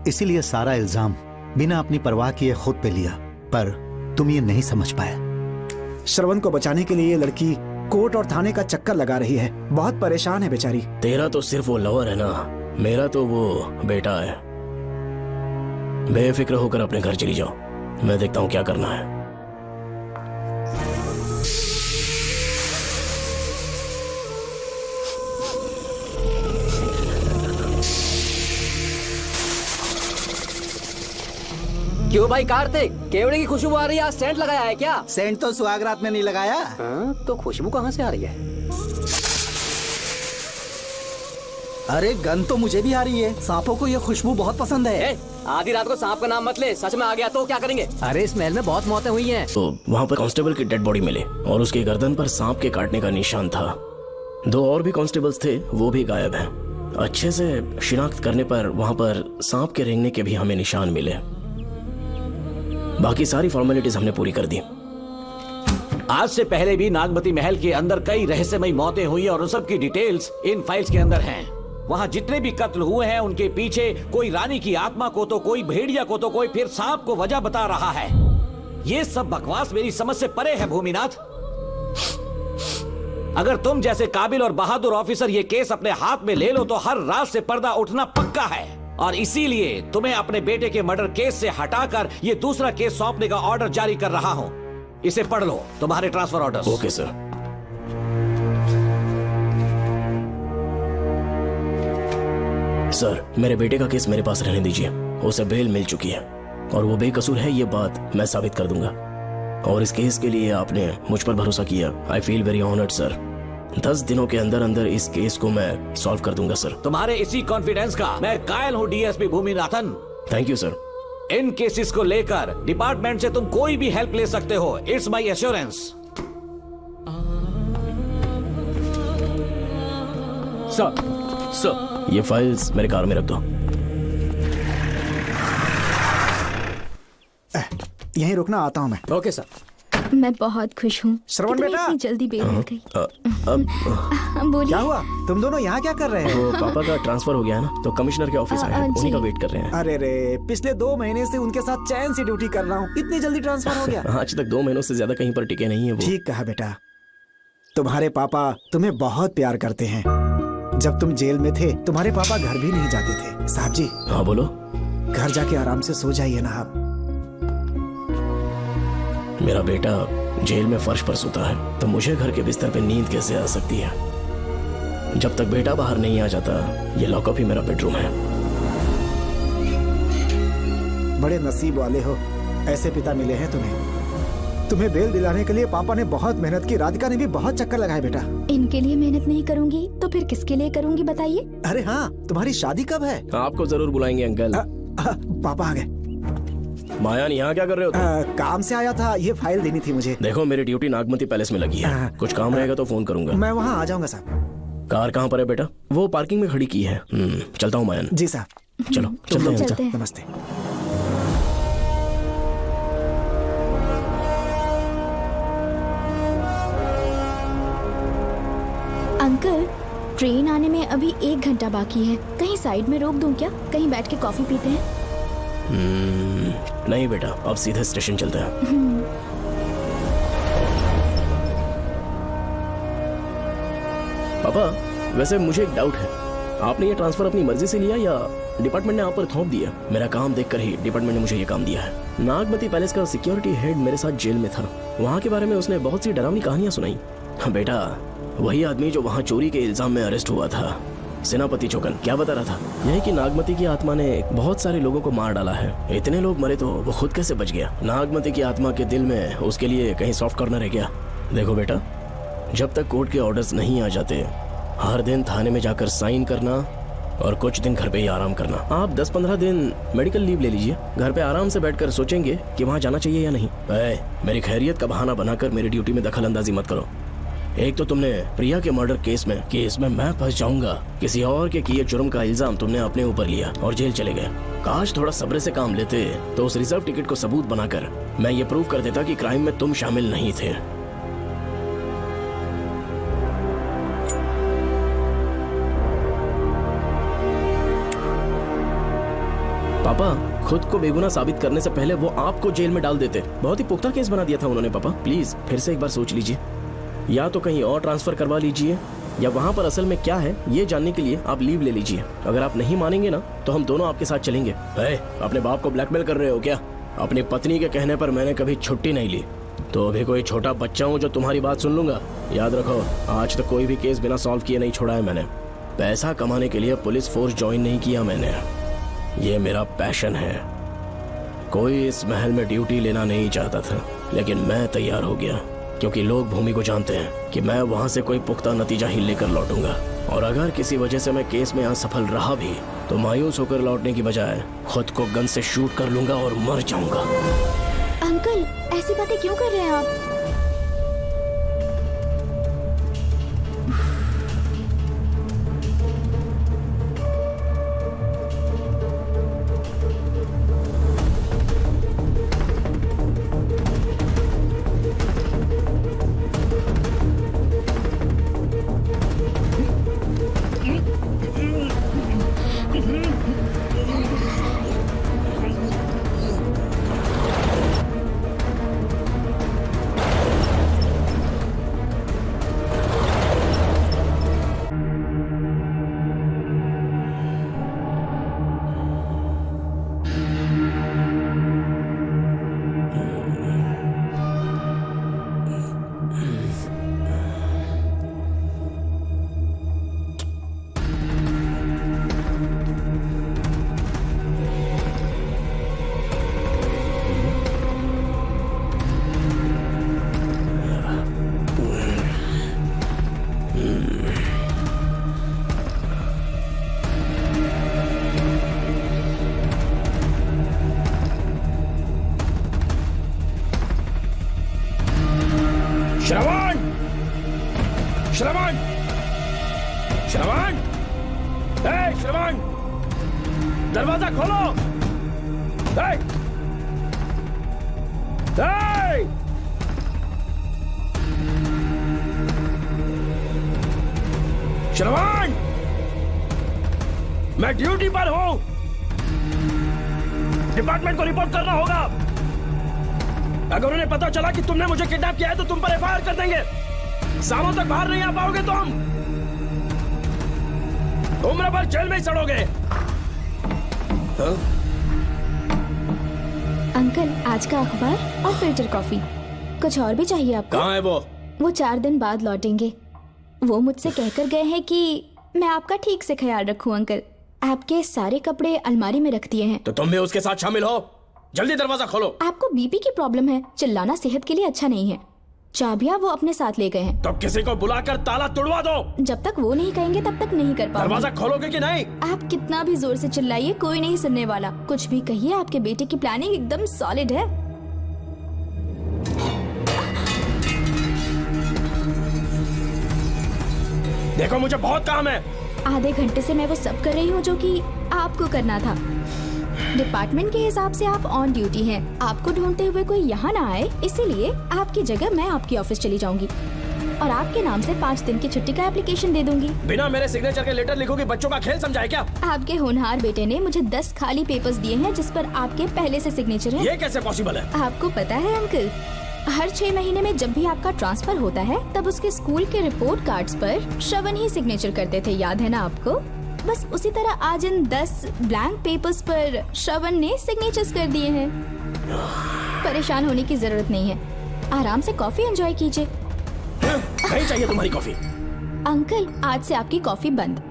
इसीलिए सारा इल्जाम बिना अपनी परवाह किए खुद पे लिया, पर तुम ये नहीं समझ पाए। श्रवण को बचाने के लिए ये लड़की कोर्ट और थाने का चक्कर लगा रही है। बहुत परेशान है बेचारी। तेरा तो सिर्फ वो लवर है ना, मेरा तो वो बेटा है। बेफिक्र होकर अपने घर चली जाओ, मैं देखता हूँ क्या करना है। क्यों भाई कार्तिक, केवड़े की खुशबू आ रही है? आज सेंट लगाया है क्या? सेंट तो सुहाग रात में नहीं लगाया। तो खुशबू कहाँ से आ रही है? अरे गन तो मुझे भी आ रही है। सांपों को ये खुशबू बहुत पसंद है। आधी रात को सांप का नाम मत ले, सच में आ गया तो क्या करेंगे? अरे इस महल में बहुत मौतें हुई हैं। तो वहाँ पर कांस्टेबल की डेड बॉडी मिले और उसके गर्दन पर सांप के काटने का निशान था। 2 और भी कांस्टेबल्स थे, वो भी गायब हैं। अच्छे से शिनाख्त करने पर वहाँ पर सांप के रेंगने के भी हमें निशान मिले। बाकी सारी फॉर्मेलिटीज हमने पूरी कर दी। आज से पहले भी नागमती महल के अंदर कई रहस्यमयी मौतें हुई और उन सब की डिटेल्स इन फाइल्स के अंदर हैं। वहाँ जितने भी कत्ल हुए हैं उनके पीछे कोई रानी की आत्मा को तो कोई भेड़िया को तो कोई फिर सांप को वजह बता रहा है। ये सब बकवास मेरी समझ से परे है भूमिनाथ। अगर तुम जैसे काबिल और बहादुर ऑफिसर ये केस अपने हाथ में ले लो तो हर रात से पर्दा उठना पक्का है, और इसीलिए तुम्हें अपने बेटे के मर्डर केस से हटाकर ये दूसरा केस सौंपने का ऑर्डर जारी कर रहा हूं। इसे पढ़ लो, तुम्हारे transfer order. Okay sir. Sir, मेरे बेटे का केस मेरे पास रहने दीजिए। उसे बेल मिल चुकी है और वो बेकसूर है, ये बात मैं साबित कर दूंगा। और इस केस के लिए आपने मुझ पर भरोसा किया। I feel very honoured sir. 10 दिनों के अंदर अंदर इस केस को मैं सॉल्व कर दूंगा सर। तुम्हारे इसी कॉन्फिडेंस का मैं कायल हूँ DSP Bhuminathan. Thank you sir. In cases को लेकर डिपार्टमेंट से तुम कोई भी हेल्प ले सकते हो। It's my assurance. सर ये फाइल्स मेरे कार में रख दो। यहीं रुकना, आता हूँ मैं। Okay sir. मैं बहुत खुश हूँ। श्रवण बेटा, इतनी जल्दी बेल मिल गई। बोलिए। क्या हुआ? तुम दोनों यहाँ क्या कर रहे वो हो? पापा का ट्रांसफर हो गया है ना, तो कमिश्नर के ऑफिस आए हैं, उन्हीं का वेट कर रहे हैं। अरे रे, पिछले 2 महीने से उनके साथ चैन से ड्यूटी कर रहा हूँ, इतनी जल्दी ट्रांसफर हो गया? आज तक 2 महीनों से ज्यादा कहीं पर टिके नहीं है वो। ठीक कहा बेटा, तुम्हारे पापा तुम्हें बहुत प्यार करते हैं। जब तुम जेल में थे तुम्हारे पापा घर भी नहीं जाते थे। साहब जी। हाँ बोलो। घर जाके आराम से सो जाइए ना आप। मेरा बेटा जेल में फर्श पर सोता है तो मुझे घर के बिस्तर पे नींद कैसे आ सकती है? जब तक बेटा बाहर नहीं आ जाता, ये लॉकअप ही मेरा बेडरूम है। बड़े नसीब वाले हो, ऐसे पिता मिले हैं तुम्हें। तुम्हें बेल दिलाने के लिए पापा ने बहुत मेहनत की, राधिका ने भी बहुत चक्कर लगाए बेटा। इनके लिए मेहनत नहीं करूंगी तो फिर किसके लिए करूंगी बताइए? अरे हाँ, तुम्हारी शादी कब है? आपको जरूर बुलाएंगे अंकल। पापा आ गए। मायान यहाँ क्या कर रहे हो तुम? काम से आया था, ये फाइल देनी थी मुझे। देखो मेरी ड्यूटी नागमती पैलेस में लगी है, कुछ काम रहेगा तो फोन करूंगा। मैं वहाँ आ जाऊंगा साहब। कार कहाँ पर है बेटा? वो पार्किंग में खड़ी की है। चलता हूँ मायान। जी साहब। चलो चलते हैं। नमस्ते। अंकल, ट्रेन आने में अभी 1 घंटा बाकी है, कहीं साइड में रोक दूं क्या? कहीं बैठ के कॉफी पीते हैं? नहीं बेटा, अब सीधे स्टेशन चलते हैं। पापा वैसे मुझे एक डाउट है, आपने ये ट्रांसफर अपनी मर्जी से लिया या डिपार्टमेंट ने आप पर थोप दिया? मेरा काम देखकर ही डिपार्टमेंट ने मुझे ये काम दिया है। नागमती पैलेस का सिक्योरिटी हेड मेरे साथ जेल में था, वहाँ के बारे में उसने बहुत सी डरावनी कहानियां सुनाई। बेटा वही आदमी जो वहाँ चोरी के इल्जाम में अरेस्ट हुआ था, सेनापति चौकन, क्या बता रहा था? यही कि नागमती की आत्मा ने बहुत सारे लोगों को मार डाला है। इतने लोग मरे तो वो खुद कैसे बच गया? नागमती की आत्मा के दिल में उसके लिए कहीं सॉफ्ट कॉर्नर है क्या? देखो बेटा, जब तक कोर्ट के ऑर्डर्स नहीं आ जाते, हर दिन थाने में जाकर साइन करना और कुछ दिन घर पे ही आराम करना। आप 10-15 दिन मेडिकल लीव ले लीजिए, घर पे आराम से बैठकर सोचेंगे कि वहाँ जाना चाहिए या नहीं। मेरी खैरियत का बहाना बनाकर मेरी ड्यूटी में दखल अंदाजी मत करो। एक तो तुमने प्रिया के मर्डर केस में कि इसमें मैं फंस जाऊंगा, किसी और के किए जुर्म का इल्जाम तुमने अपने ऊपर लिया और जेल चले गए। काश थोड़ा सब्र से काम लेते तो उस रिजर्व टिकट को सबूत बनाकर मैं ये प्रूव कर देता कि क्राइम में तुम शामिल नहीं थे। पापा खुद को बेगुनाह साबित करने से पहले वो आपको जेल में डाल देते। बहुत ही पुख्ता केस बना दिया था उन्होंने। पापा प्लीज फिर से एक बार सोच लीजिए, या तो कहीं और ट्रांसफर करवा लीजिए या वहाँ पर असल में क्या है ये जानने के लिए आप लीव ले लीजिए। अगर आप नहीं मानेंगे ना तो हम दोनों आपके साथ चलेंगे। अपने बाप को ब्लैकमेल कर रहे हो क्या? अपनी पत्नी के कहने पर मैंने कभी छुट्टी नहीं ली, तो अभी कोई छोटा बच्चा हूँ जो तुम्हारी बात सुन लूंगा? याद रखो, आज तक कोई भी केस बिना सॉल्व किए नहीं छोड़ा है मैंने। पैसा कमाने के लिए पुलिस फोर्स ज्वाइन नहीं किया मैंने, ये मेरा पैशन है। कोई इस महल में ड्यूटी लेना नहीं चाहता था, लेकिन मैं तैयार हो गया क्योंकि लोग भूमि को जानते हैं कि मैं वहां से कोई पुख्ता नतीजा ही लेकर लौटूंगा। और अगर किसी वजह से मैं केस में असफल रहा भी तो मायूस होकर लौटने की बजाय खुद को गन से शूट कर लूंगा और मर जाऊंगा। अंकल ऐसी बातें क्यों कर रहे हैं आप? श्रवण, श्रवण, ए श्रवण, दरवाजा खोलो। ए, ए! श्रवण, मैं ड्यूटी पर हूं। डिपार्टमेंट को रिपोर्ट करना होगा। अगर उन्हें पता चला कि तुमने मुझे किडनैप किया है तो तुम पर एफआईआर कर देंगे। शामों तक बाहर नहीं आ पाओगे तुम। उम्र भर जेल में ही सड़ोगे। अंकल, आज का अखबार और फिल्टर कॉफी। कुछ और भी चाहिए आपको? कहाँ है वो? वो 4 दिन बाद लौटेंगे। वो मुझसे कहकर गए हैं कि मैं आपका ठीक से ख्याल रखूं अंकल। आपके सारे कपड़े अलमारी में रख दिए हैं। तो तुम भी उसके साथ शामिल हो। जल्दी दरवाजा खोलो। आपको बीपी की प्रॉब्लम है, चिल्लाना सेहत के लिए अच्छा नहीं है। चाबियां वो अपने साथ ले गए हैं। तो किसी को बुलाकर ताला तोड़वा दो। जब तक वो नहीं कहेंगे तब तक नहीं कर पाऊंगी। दरवाजा खोलोगे कि नहीं? आप कितना भी जोर से चिल्लाइए, कोई नहीं सुनने वाला। कुछ भी कहिए, आपके बेटे की प्लानिंग एकदम सॉलिड है। देखो, मुझे बहुत काम है। आधे घंटे से मैं वो सब कर रही हूँ जो कि आपको करना था। डिपार्टमेंट के हिसाब से आप ऑन ड्यूटी हैं। आपको ढूंढते हुए कोई यहाँ ना आए, इसीलिए आपकी जगह मैं आपकी ऑफिस चली जाऊंगी और आपके नाम से 5 दिन की छुट्टी का एप्लीकेशन दे दूंगी। बिना मेरे सिग्नेचर के लेटर लिखोगे? बच्चों का खेल समझाए क्या? आपके होनहार बेटे ने मुझे 10 खाली पेपर्स दिए हैं जिस पर आपके पहले से सिग्नेचर है। ये कैसे पॉसिबल है? आपको पता है अंकल, हर 6 महीने में जब भी आपका ट्रांसफर होता है तब उसके स्कूल के रिपोर्ट कार्ड्स पर श्रवण ही सिग्नेचर करते थे, याद है ना आपको? बस उसी तरह आज इन 10 ब्लैंक पेपर्स पर श्रवण ने सिग्नेचर्स कर दिए हैं। परेशान होने की जरूरत नहीं है, आराम से कॉफी एंजॉय कीजिए। नहीं चाहिए तुम्हारी कॉफी। अंकल, आज से आपकी कॉफी बंद।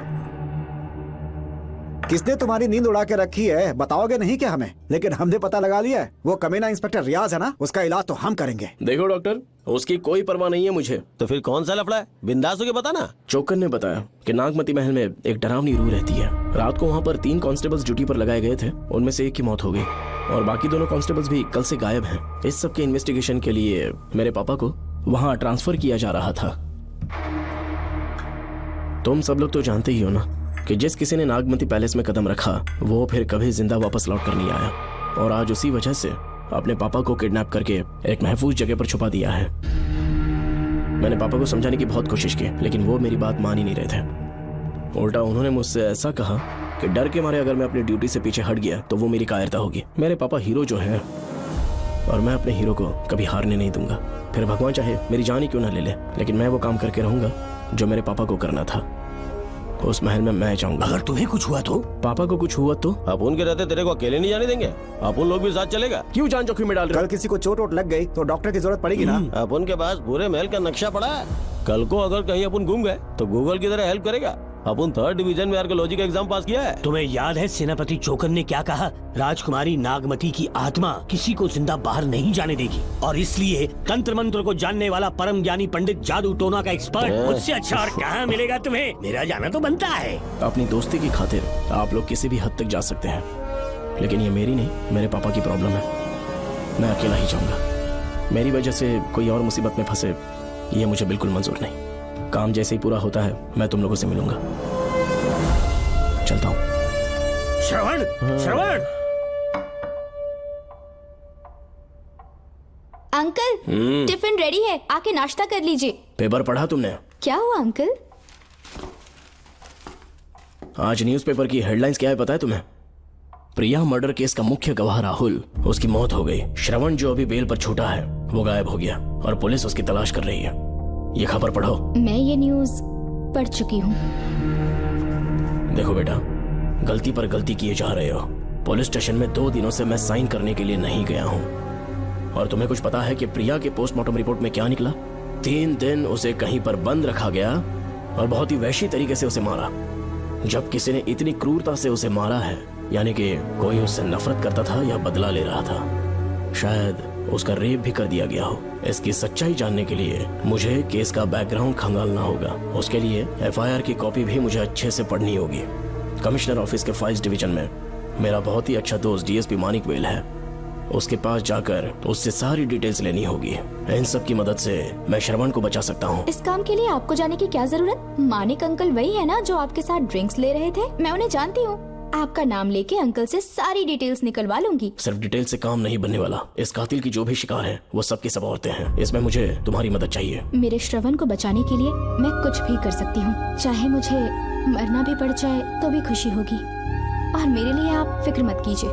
किसने तुम्हारी नींद उड़ा के रखी है? बताओगे नहीं क्या हमें? लेकिन हमने पता लगा लिया है। वो कमीना इंस्पेक्टर रियाज है ना, उसका इलाज तो हम करेंगे। देखो डॉक्टर, उसकी कोई परवाह नहीं है मुझे। तो फिर कौन सा लफड़ा है? बिंदास होके बताना। चोकर ने बताया कि नागमती महल में एक डरावनी रूह रहती है। रात को वहाँ पर 3 कांस्टेबल्स ड्यूटी पर लगाए गए थे, उनमें से एक की मौत हो गई और बाकी दोनों कांस्टेबल्स भी कल से गायब हैं। इस सब के इन्वेस्टिगेशन के लिए मेरे पापा को वहाँ ट्रांसफर किया जा रहा था। तुम सब लोग तो जानते ही हो ना कि जिस किसी ने नागमती पैलेस में कदम रखा वो फिर कभी जिंदा वापस लौट कर नहीं आया, और आज उसी वजह से अपने पापा को किडनैप करके एक महफूज जगह पर छुपा दिया है। मैंने पापा को समझाने की बहुत कोशिश की, लेकिन वो मेरी बात मान ही नहीं रहे थे। उल्टा उन्होंने मुझसे ऐसा कहा कि डर के मारे अगर मैं अपनी ड्यूटी से पीछे हट गया तो वो मेरी कायरता होगी। मेरे पापा हीरो जो है और मैं अपने हीरो को कभी हारने नहीं दूंगा। फिर भगवान चाहे मेरी जान ही क्यों ना ले ले, लेकिन मैं वो काम करके रहूंगा जो मेरे पापा को करना था। उस महल में मैं जाऊंगा। अगर तुम्हें कुछ हुआ तो? पापा को कुछ हुआ तो? अपुन के रहते तेरे को अकेले नहीं जाने देंगे। अपुन लोग भी साथ चलेगा। क्यों जान जोखिम में डाल रहे? कल किसी को चोट वोट लग गई तो डॉक्टर की जरूरत पड़ेगी ना। अपुन के पास पूरे महल का नक्शा पड़ा है। कल को अगर कहीं अपन घूम गए तो गूगल की तरह हेल्प करेगा। अपन 3rd डिवीजन में आर्कियोलॉजी का एग्जाम पास किया है। तुम्हें याद है सेनापति चोकर ने क्या कहा? राजकुमारी नागमती की आत्मा किसी को जिंदा बाहर नहीं जाने देगी, और इसलिए तंत्र मंत्र को जानने वाला परम ज्ञानी पंडित जादू टोना का एक्सपर्ट मुझसे अच्छा और कहाँ मिलेगा तुम्हें? मेरा जाना तो बनता है। अपनी दोस्ती की खातिर आप लोग किसी भी हद तक जा सकते हैं, लेकिन ये मेरी नहीं, मेरे पापा की प्रॉब्लम है। मैं अकेला ही जाऊंगा। मेरी वजह से कोई और मुसीबत में फंसे ये मुझे बिल्कुल मंजूर नहीं। काम जैसे ही पूरा होता है मैं तुम लोगों से मिलूंगा। चलता हूँ। श्रवण, श्रवण। अंकल, टिफिन रेडी है, आके नाश्ता कर लीजिए। पेपर पढ़ा तुमने? क्या हुआ अंकल? आज न्यूज़पेपर की हेडलाइंस क्या है पता है तुम्हें? प्रिया मर्डर केस का मुख्य गवाह राहुल, उसकी मौत हो गई। श्रवण जो अभी बेल पर छूटा है वो गायब हो गया और पुलिस उसकी तलाश कर रही है। ये खबर पढ़ो। मैं ये न्यूज़ पढ़ चुकी हूँ। देखो बेटा, गलती पर गलती किए जा रहे हो। पुलिस स्टेशन में 2 दिनों से मैं साइन करने के लिए नहीं गया हूँ। और तुम्हें कुछ पता है कि प्रिया के पोस्टमार्टम रिपोर्ट में क्या निकला? 3 दिन उसे कहीं पर बंद रखा गया और बहुत ही वैशी तरीके से उसे मारा। जब किसी ने इतनी क्रूरता से उसे मारा है, यानी कि कोई उससे नफरत करता था या बदला ले रहा था। शायद उसका रेप भी कर दिया गया हो। इसकी सच्चाई जानने के लिए मुझे केस का बैकग्राउंड खंगालना होगा। उसके लिए एफआईआर की कॉपी भी मुझे अच्छे से पढ़नी होगी। कमिश्नर ऑफिस के फाइल्स डिवीजन में मेरा बहुत ही अच्छा दोस्त डीएसपी मानिक वेल है। उसके पास जाकर उससे सारी डिटेल्स लेनी होगी। इन सब की मदद से मैं श्रवण को बचा सकता हूँ। इस काम के लिए आपको जाने की क्या जरूरत? मानिक अंकल वही है ना जो आपके साथ ड्रिंक्स ले रहे थे? मैं उन्हें जानती हूँ। आपका नाम लेके अंकल से सारी डिटेल्स निकलवा लूंगी। सिर्फ डिटेल से काम नहीं बनने वाला। इस कातिल की जो भी शिकार है वो सबकी सब औरतें हैं। इसमें मुझे तुम्हारी मदद चाहिए। मेरे श्रवण को बचाने के लिए मैं कुछ भी कर सकती हूँ। चाहे मुझे मरना भी पड़ जाए तो भी खुशी होगी। और मेरे लिए आप फिक्र मत कीजिए।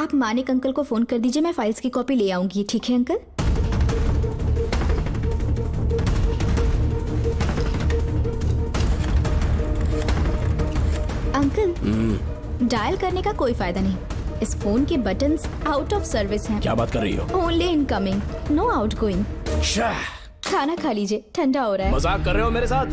आप मानिक अंकल को फोन कर दीजिए, मैं फाइल्स की कॉपी ले आऊंगी। ठीक है अंकल? अंकल, डायल करने का कोई फायदा नहीं। इस फोन के बटन्स आउट ऑफ सर्विस हैं। क्या बात कर रही हो? Only incoming, no outgoing. खाना खा लीजिए, ठंडा हो रहा है। मजाक कर रहे हो मेरे साथ?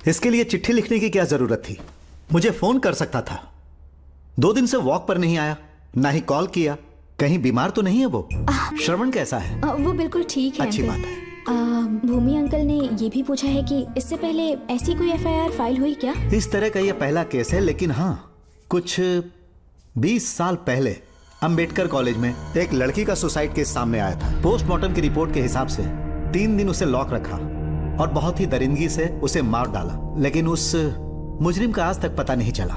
इसके लिए चिट्ठी लिखने की क्या जरूरत थी? मुझे फोन कर सकता था। 2 दिन से वॉक पर नहीं आया, ना ही कॉल किया। कहीं बीमार तो नहीं है वो? श्रवण कैसा है? वो बिल्कुल ठीक है। अच्छी बात है। भूमि अंकल ने ये भी पूछा है कि इससे पहले ऐसी कोई FIR फाइल हुई क्या? इस तरह का ये पहला केस है, लेकिन हाँ, कुछ 20 साल पहले अंबेडकर कॉलेज में एक लड़की का सुसाइड केस सामने आया था। पोस्टमार्टम की रिपोर्ट के हिसाब से 3 दिन उसे लॉक रखा और बहुत ही दरिंदगी से उसे मार डाला, लेकिन उस मुजरिम का आज तक पता नहीं चला।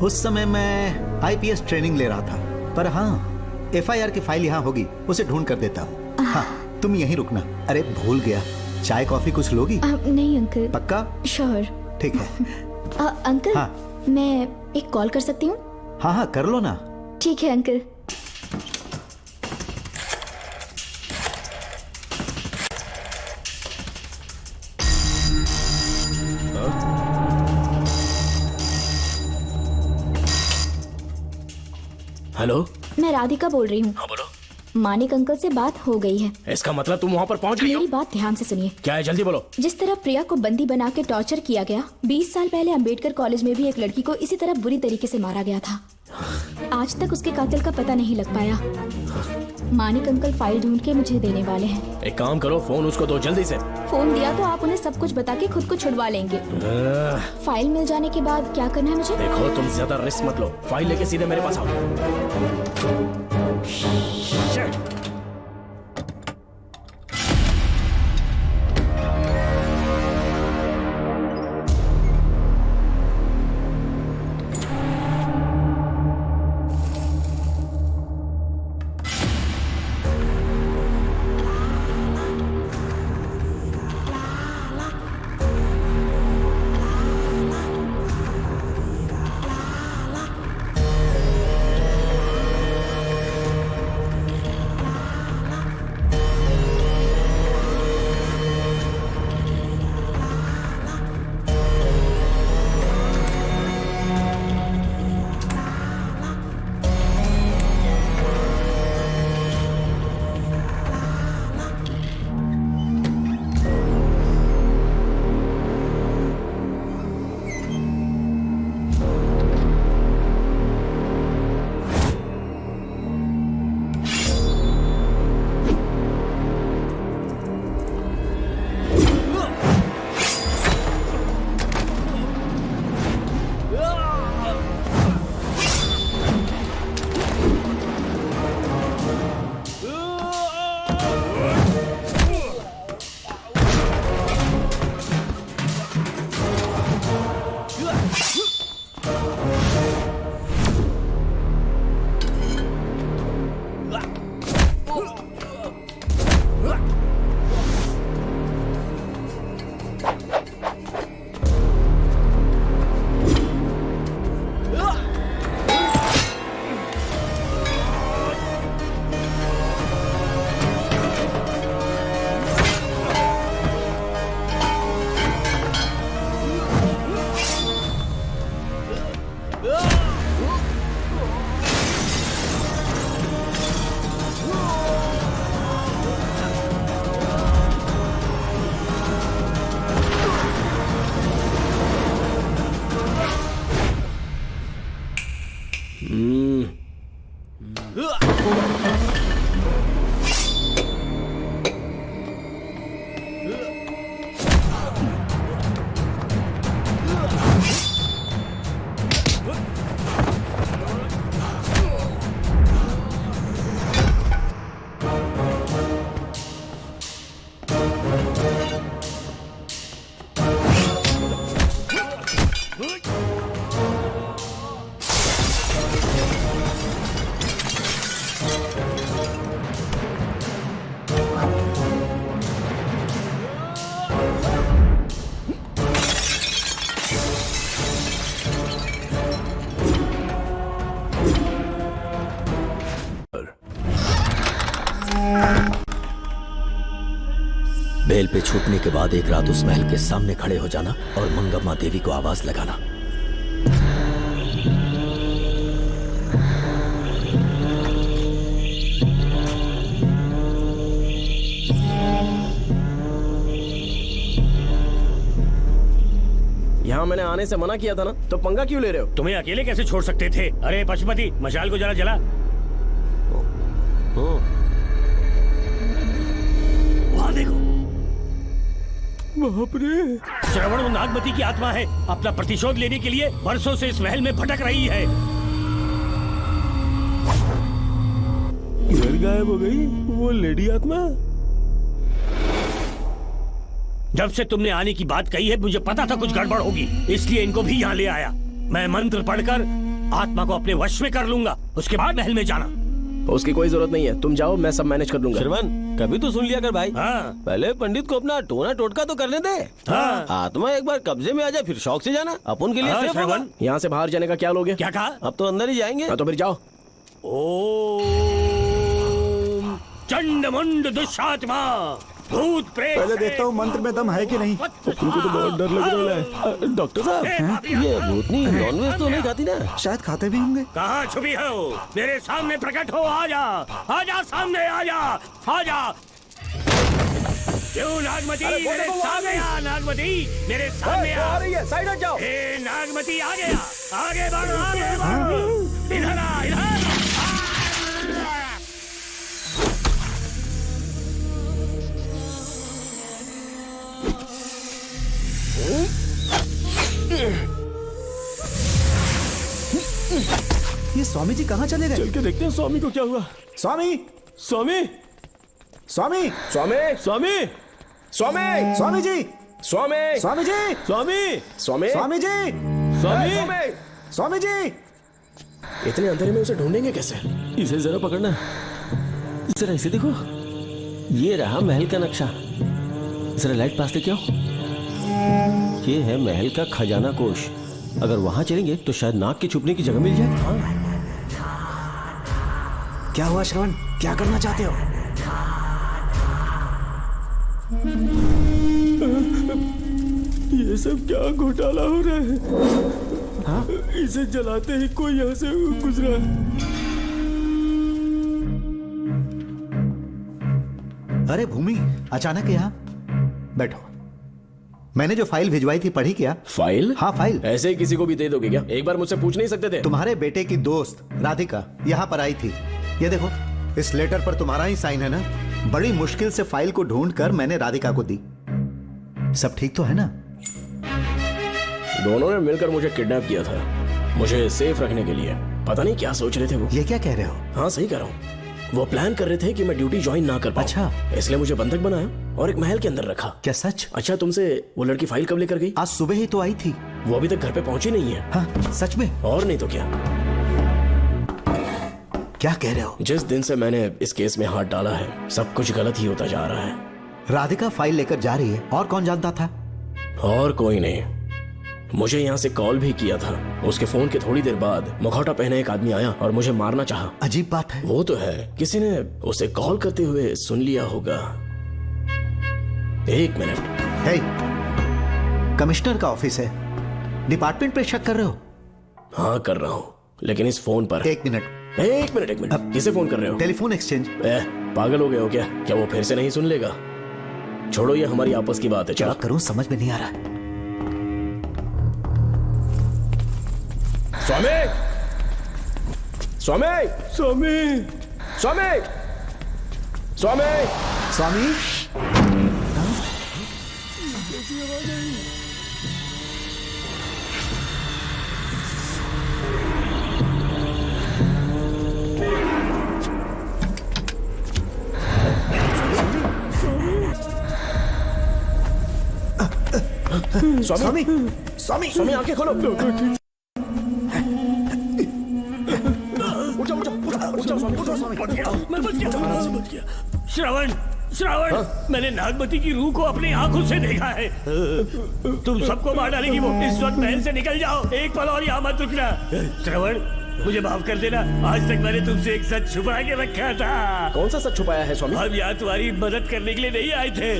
उस समय मैं IPS ट्रेनिंग ले रहा था, पर हाँ, FIR की फाइल यहाँ होगी, उसे ढूंढ कर देता हूँ। हाँ, तुम यहीं रुकना। अरे भूल गया, चाय कॉफी कुछ लोगी? नहीं अंकल। पक्का? श्योर। ठीक है। अंकल, हाँ? मैं एक कॉल कर सकती हूँ? हाँ हाँ, कर लो ना। ठीक है अंकल। हेलो, मैं राधिका बोल रही हूँ। हाँ बोलो। मानिक अंकल से बात हो गई है। इसका मतलब तुम वहाँ पर पहुँच गई हो? मेरी बात ध्यान से सुनिए। क्या है, जल्दी बोलो। जिस तरह प्रिया को बंदी बना के टॉर्चर किया गया, 20 साल पहले अंबेडकर कॉलेज में भी एक लड़की को इसी तरह बुरी तरीके से मारा गया था। आज तक उसके कातिल का पता नहीं लग पाया। मानिक अंकल फाइल ढूंढ के मुझे देने वाले हैं। एक काम करो, फोन उसको दो जल्दी से। फोन दिया तो आप उन्हें सब कुछ बता के खुद को छुड़वा लेंगे। फाइल मिल जाने के बाद क्या करना है मुझे? देखो, तुम ज्यादा रिस्क मत लो। फाइल लेके सीधे मेरे पास आओ। बेल पे छूटने के बाद एक रात उस महल के सामने खड़े हो जाना और मंगम्मा देवी को आवाज लगाना। यहाँ मैंने आने से मना किया था ना, तो पंगा क्यों ले रहे हो? तुम्हें अकेले कैसे छोड़ सकते थे? अरे पशुपति, मशाल को जरा जला। वहाँ देखो, बाप रे! श्रवण वो नागमती की आत्मा है, अपना प्रतिशोध लेने के लिए वर्षों से इस महल में भटक रही है। घर गायब हो गई वो लेडी आत्मा। जब से तुमने आने की बात कही है मुझे पता था कुछ गड़बड़ होगी, इसलिए इनको भी यहाँ ले आया। मैं मंत्र पढ़कर आत्मा को अपने वश में कर लूंगा, उसके बाद महल में जाना। उसकी कोई जरूरत नहीं है, तुम जाओ, मैं सब मैनेज कर लूंगा। श्रवण, कभी तो सुन लिया कर भाई। हाँ। पहले पंडित को अपना टोना टोटका तो करने दे। हाँ। आत्मा एक बार कब्जे में आ जाए फिर शौक से जाना, अपन के लिए हाँ, सेफ होगा। श्रवण, यहाँ से बाहर जाने का क्या लोगे? क्या कहा? अब तो अंदर ही जाएंगे। हाँ, तो फिर जाओ। ओम चंड मुंड दुष्टात्मा भूत प्रेत। पहले देखता हूँ मंत्र में दम है कि नहीं। तुमको तो बहुत डर लग रहा है। डॉक्टर साहब, ये भूतनी नॉनवेज तो नहीं खाती ना? शायद खाते भी होंगे। कहाँ छुपी हो? मेरे सामने प्रकट हो, आजा, आजा सामने, आजा, आजा। क्यों नागमती मेरे सामने आ, नागमती मेरे सामने आ। साइड हट जाओ। ए नागमती आ गया, आगे बढ़, आगे बढ़, इधर आ, इधर। ये स्वामी जी कहाँ चले गए? चल के देखते हैं स्वामी को क्या हुआ। स्वामी, स्वामी, स्वामी, स्वामी, स्वामी, स्वामी, स्वामी जी, स्वामी, स्वामी जी, स्वामी, स्वामी, स्वामी जी, स्वामी, स्वामी जी। इतने अंधेरे में उसे ढूंढेंगे कैसे? इसे जरा पकड़ना, जरा इसे देखो, ये रहा महल का नक्शा। जरा लाइट पास लेके आओ। ये है महल का खजाना कोष। अगर वहां चलेंगे तो शायद नाग के छुपने की जगह मिल जाए। क्या हुआ श्रवण, क्या करना चाहते हो? ये सब क्या घोटाला हो रहा है? हाँ? इसे जलाते ही कोई यहाँ से गुजरा। अरे भूमि, अचानक यहाँ? बैठो। मैंने जो फाइल भिजवाई थी पढ़ी क्या? फाइल? हाँ फाइल। ऐसे ही किसी को भी दे दोगे क्या? एक बार मुझसे पूछ नहीं सकते थे? तुम्हारे बेटे की दोस्त राधिका यहाँ पर आई थी। ये देखो, इस लेटर पर तुम्हारा ही साइन है ना? बड़ी मुश्किल से फाइल को ढूंढकर मैंने राधिका को दी। सब ठीक तो है ना? दोनों ने मिलकर मुझे किडनैप किया था, मुझे सेफ रखने के लिए। पता नहीं क्या सोच रहे थे वो। ये क्या कह रहे हो? हाँ सही कह रहा हूँ। वो प्लान कर रहे थे कि मैं ड्यूटी ज्वाइन ना कर पाऊं। अच्छा। इसलिए मुझे बंधक बनाया और एक महल के अंदर रखा। क्या सच? अच्छा, तुमसे वो लड़की फाइल कब लेकर गई? आज सुबह ही तो आई थी। वो अभी तक घर पे पहुंची नहीं है। हाँ सच में? और नहीं तो क्या। क्या कह रहे हो? जिस दिन से मैंने इस केस में हाथ डाला है सब कुछ गलत ही होता जा रहा है। राधिका फाइल लेकर जा रही है, और कौन जानता था? और कोई नहीं। मुझे यहाँ से कॉल भी किया था। उसके फोन के थोड़ी देर बाद मुखौटा पहने एक आदमी आया और मुझे मारना चाहा। अजीब बात है। वो तो है, किसी ने उसे कॉल करते हुए सुन लिया होगा। एक मिनट। हे, कमिश्नर का ऑफिस है, डिपार्टमेंट पे शक कर रहे हो? हाँ कर रहा हूँ, लेकिन इस फोन पर। एक मिनट। अब किसे फोन कर रहे हो? Telephone exchange. पागल हो गए हो क्या? क्या वो फिर से नहीं सुन लेगा? छोड़ो, ये हमारी आपस की बात है। क्या करूं समझ में नहीं आ रहा। स्वामी, स्वामी स्वामी स्वामी स्वामी स्वामी स्वामी स्वामी स्वामी आंखें खोलो। उठो उठो उठो स्वामी उठो स्वामी। मैं बच गया। श्रवण श्रवण, मैंने नागमती की रूह को अपनी आंखों से देखा है। तुम सबको मार डालेगी वो। इस वक्त महल से निकल जाओ, एक पल और यहाँ मत रुकना। श्रवण, मुझे माफ कर देना, आज तक मैंने तुमसे एक सच छुपा के रखा था। कौन सा सच छुपाया है स्वामी? हम यहाँ तुम्हारी मदद करने के लिए नहीं आए थे।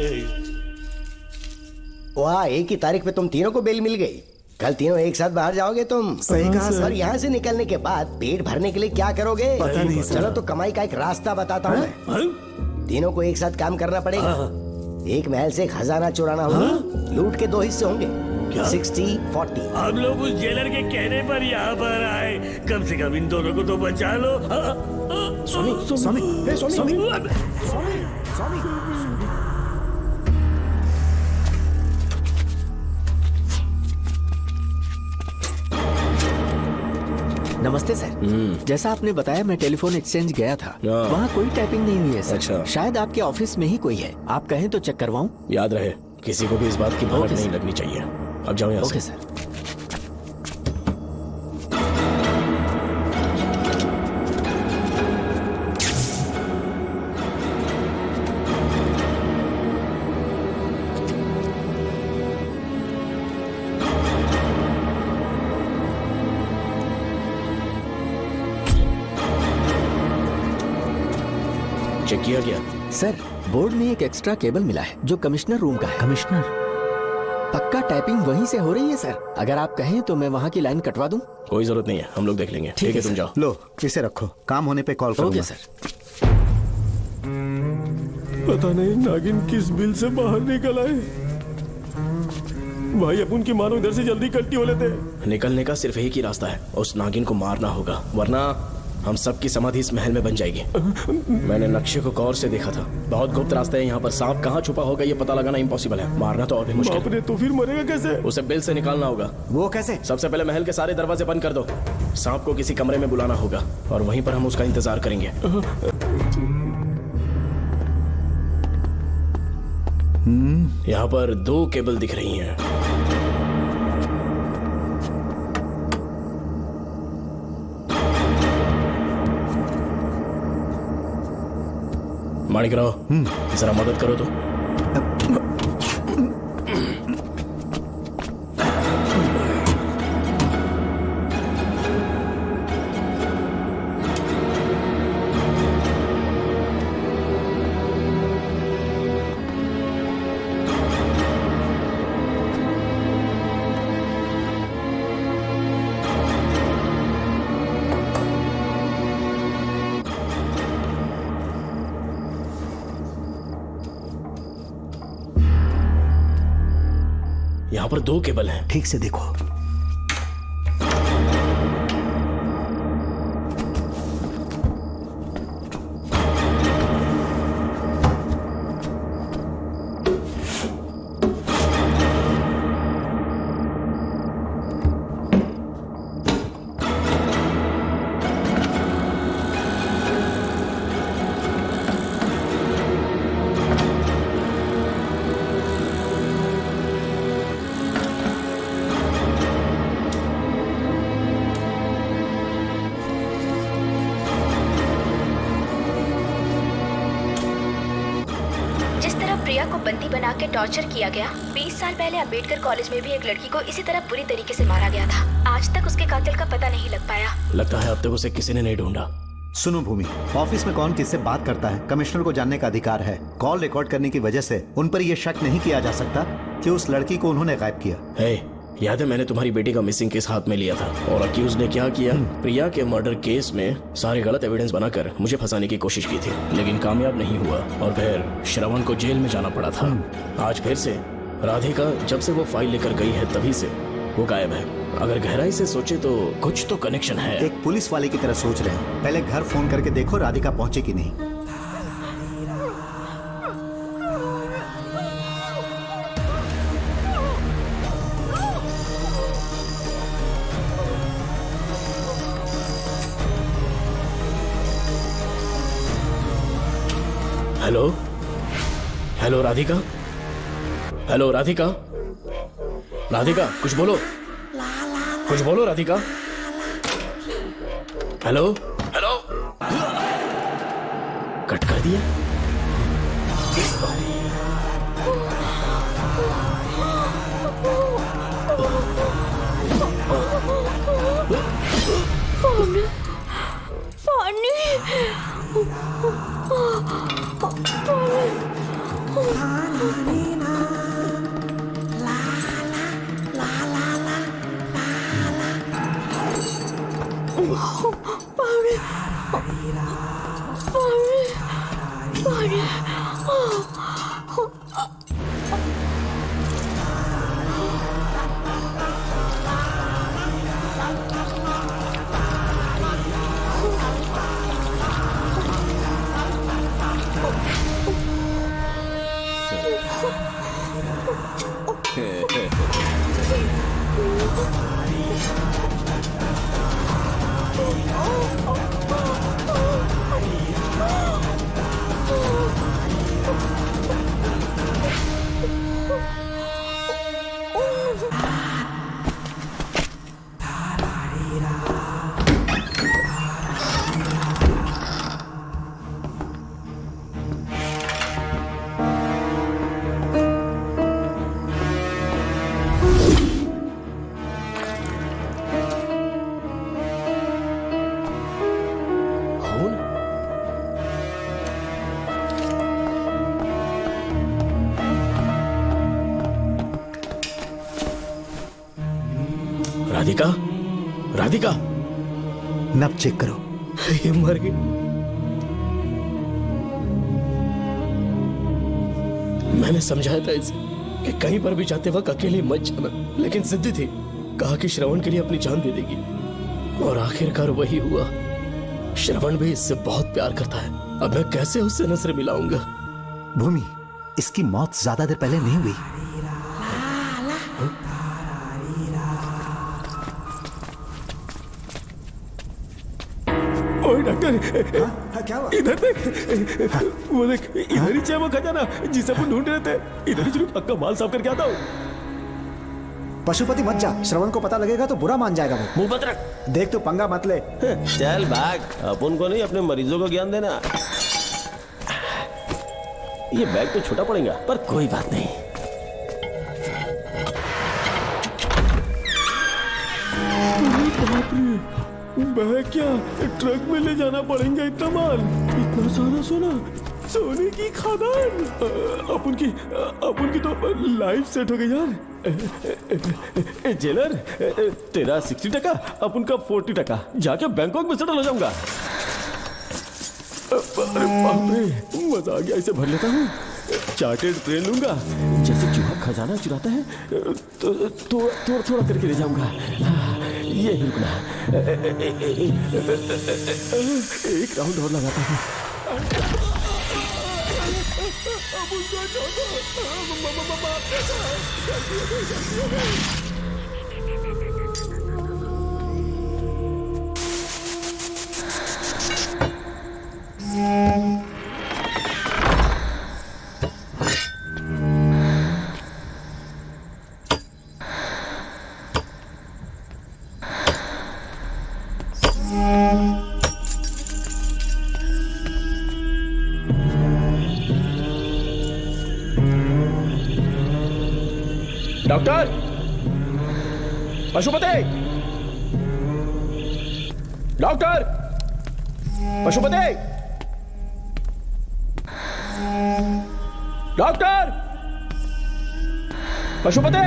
वाह, एक ही तारीख पे तुम तीनों को बेल मिल गई। कल तीनों एक साथ बाहर जाओगे तुम? सही कहा सर। और यहाँ से निकलने के बाद पेट भरने के लिए क्या करोगे? पता नहीं सर। चलो तो कमाई का एक रास्ता बताता हूँ मैं। तीनों को एक साथ काम करना पड़ेगा। एक महल से खजाना चुराना होगा। लूट के 2 हिस्से होंगे, 60-40। हम लोग उस जेलर के कहने पर यहाँ पर आए। कम से कम इन दोनों को तो बचा लो। स्वामी स्वामी स्वामी स्वामी नमस्ते सर। जैसा आपने बताया, मैं टेलीफोन एक्सचेंज गया था। वहाँ कोई टाइपिंग नहीं हुई है सर। अच्छा। शायद आपके ऑफिस में ही कोई है। आप कहें तो चेक करवाऊं? याद रहे, किसी को भी इस बात की भनक नहीं लगनी चाहिए। अब जाओ यहाँ से। Okay sir. चेक किया गया सर। बोर्ड में एक एक्स्ट्रा केबल मिला है जो कमिश्नर रूम का है। कमिश्नर? पक्का टाइपिंग वहीं से हो रही है सर। अगर आप कहें तो मैं वहाँ की लाइन कटवा दूं? कोई जरूरत नहीं है, हम लोग देख लेंगे। ठीक है, तुम जाओ। लो इसे रखो, काम होने पे कॉल करूंगा। Okay sir. पता नहीं नागिन किस बिल से बाहर निकल आए। भाई अपन की मानो इधर से जल्दी कट्टी हो लेते। निकलने का सिर्फ एक ही रास्ता है, उस नागिन को मारना होगा, वरना हम सबकी समाधि इस महल में बन जाएगी। मैंने नक्शे को गौर से देखा था, बहुत गुप्त रास्ता है यहाँ पर। सांप कहाँ छुपा होगा ये पता लगाना इम्पॉसिबल है, मारना तो और भी मुश्किल। बाप रे, तो फिर मरेगा कैसे? उसे बिल से निकालना होगा। वो कैसे? सबसे पहले महल के सारे दरवाजे बंद कर दो। सांप को किसी कमरे में बुलाना होगा और वहीं पर हम उसका इंतजार करेंगे। यहाँ पर 2 केबल दिख रही हैं। माणिकराव, जरा मदद करो तो। यहाँ पर 2 केबल हैं। ठीक से देखो। प्रिया को बंदी बना के टॉर्चर किया गया। 20 साल पहले अंबेडकर कॉलेज में भी एक लड़की को इसी तरह बुरी तरीके से मारा गया था। आज तक उसके कातिल का पता नहीं लग पाया। लगता है अब तक उसे किसी ने नहीं ढूंढा। सुनो भूमि, ऑफिस में कौन किससे बात करता है कमिश्नर को जानने का अधिकार है। कॉल रिकॉर्ड करने की वजह से उन पर यह शक नहीं किया जा सकता कि उस लड़की को उन्होंने गायब किया। याद है मैंने तुम्हारी बेटी का मिसिंग केस हाथ में लिया था और अक्यूज ने क्या किया, प्रिया के मर्डर केस में सारे गलत एविडेंस बनाकर मुझे फंसाने की कोशिश की थी, लेकिन कामयाब नहीं हुआ और फिर श्रवण को जेल में जाना पड़ा था। आज फिर से राधिका जब से वो फाइल लेकर गई है तभी से वो गायब है। अगर गहराई से सोचे तो कुछ तो कनेक्शन है। एक पुलिस वाले की तरह सोच रहे हैं। पहले घर फोन करके देखो राधिका पहुंचे कि नहीं। Hello hello Radhika, hello Radhika, Radhika कुछ बोलो, कुछ बोलो राधिका। हेलो हेलो, कट कर दिया। राधिका, राधिका, नब चेक करो। ये मर गई। मैंने समझाया था इसे कि कहीं पर भी जाते वक्त अकेले मत जाना, लेकिन जिद्दी थी। कहा कि श्रवण के लिए अपनी जान दे देगी, और आखिरकार वही हुआ। श्रवण भी इससे बहुत प्यार करता है। अब मैं कैसे उससे नजर मिलाऊंगा? भूमि, इसकी मौत ज्यादा देर पहले नहीं हुई। ओए डॉक्टर, क्या हुआ? इधर देख, वो देख, इधर ही वो खजाना जिसे अपन ढूंढ रहे थे। इधर ही चलो, पक्का माल साफ करके आता हूँ। पशुपति मत जा, श्रवण को पता लगेगा तो बुरा मान जाएगा वो। मुंह मत रख। देख तू पंगा मत ले। चल भाग, अपन को नहीं अपने मरीजों को ज्ञान देना। ये बैग तो छोटा पड़ेगा, पर कोई बात नहीं। बैग क्या, ट्रक में ले जाना पड़ेगा इतना माल, इतना सारा सोना, सोने की खदान। अपन की तो लाइफ सेट हो गई यार। जेलर, तेरा 60%, अपन का 40%। जाके बैंकॉक में सेटल हो जाऊंगा। अरे बाप रे, मजा आ गया। इसे भर लेता हूँ, चार्टेड ट्रेन लूंगा। जैसे चूहा खजाना चुराता है तो थोड़ा थोड़ा करके ले जाऊंगा। ये ही रुकना, एक राउंड और लगाता हूँ। Doctor, Pashupati, doctor, Pashupati, doctor, Pashupati.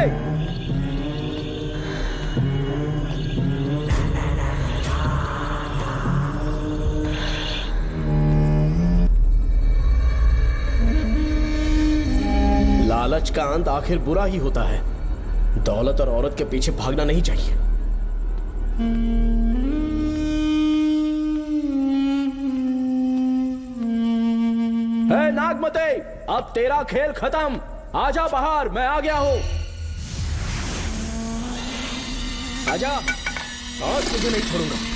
लालच का अंत आखिर बुरा ही होता है। दौलत और औरत के पीछे भागना नहीं चाहिए। ए नागमते, अब तेरा खेल खत्म। आजा बाहर, मैं आ गया हूँ। आजा, आज तुझे नहीं छोड़ूंगा।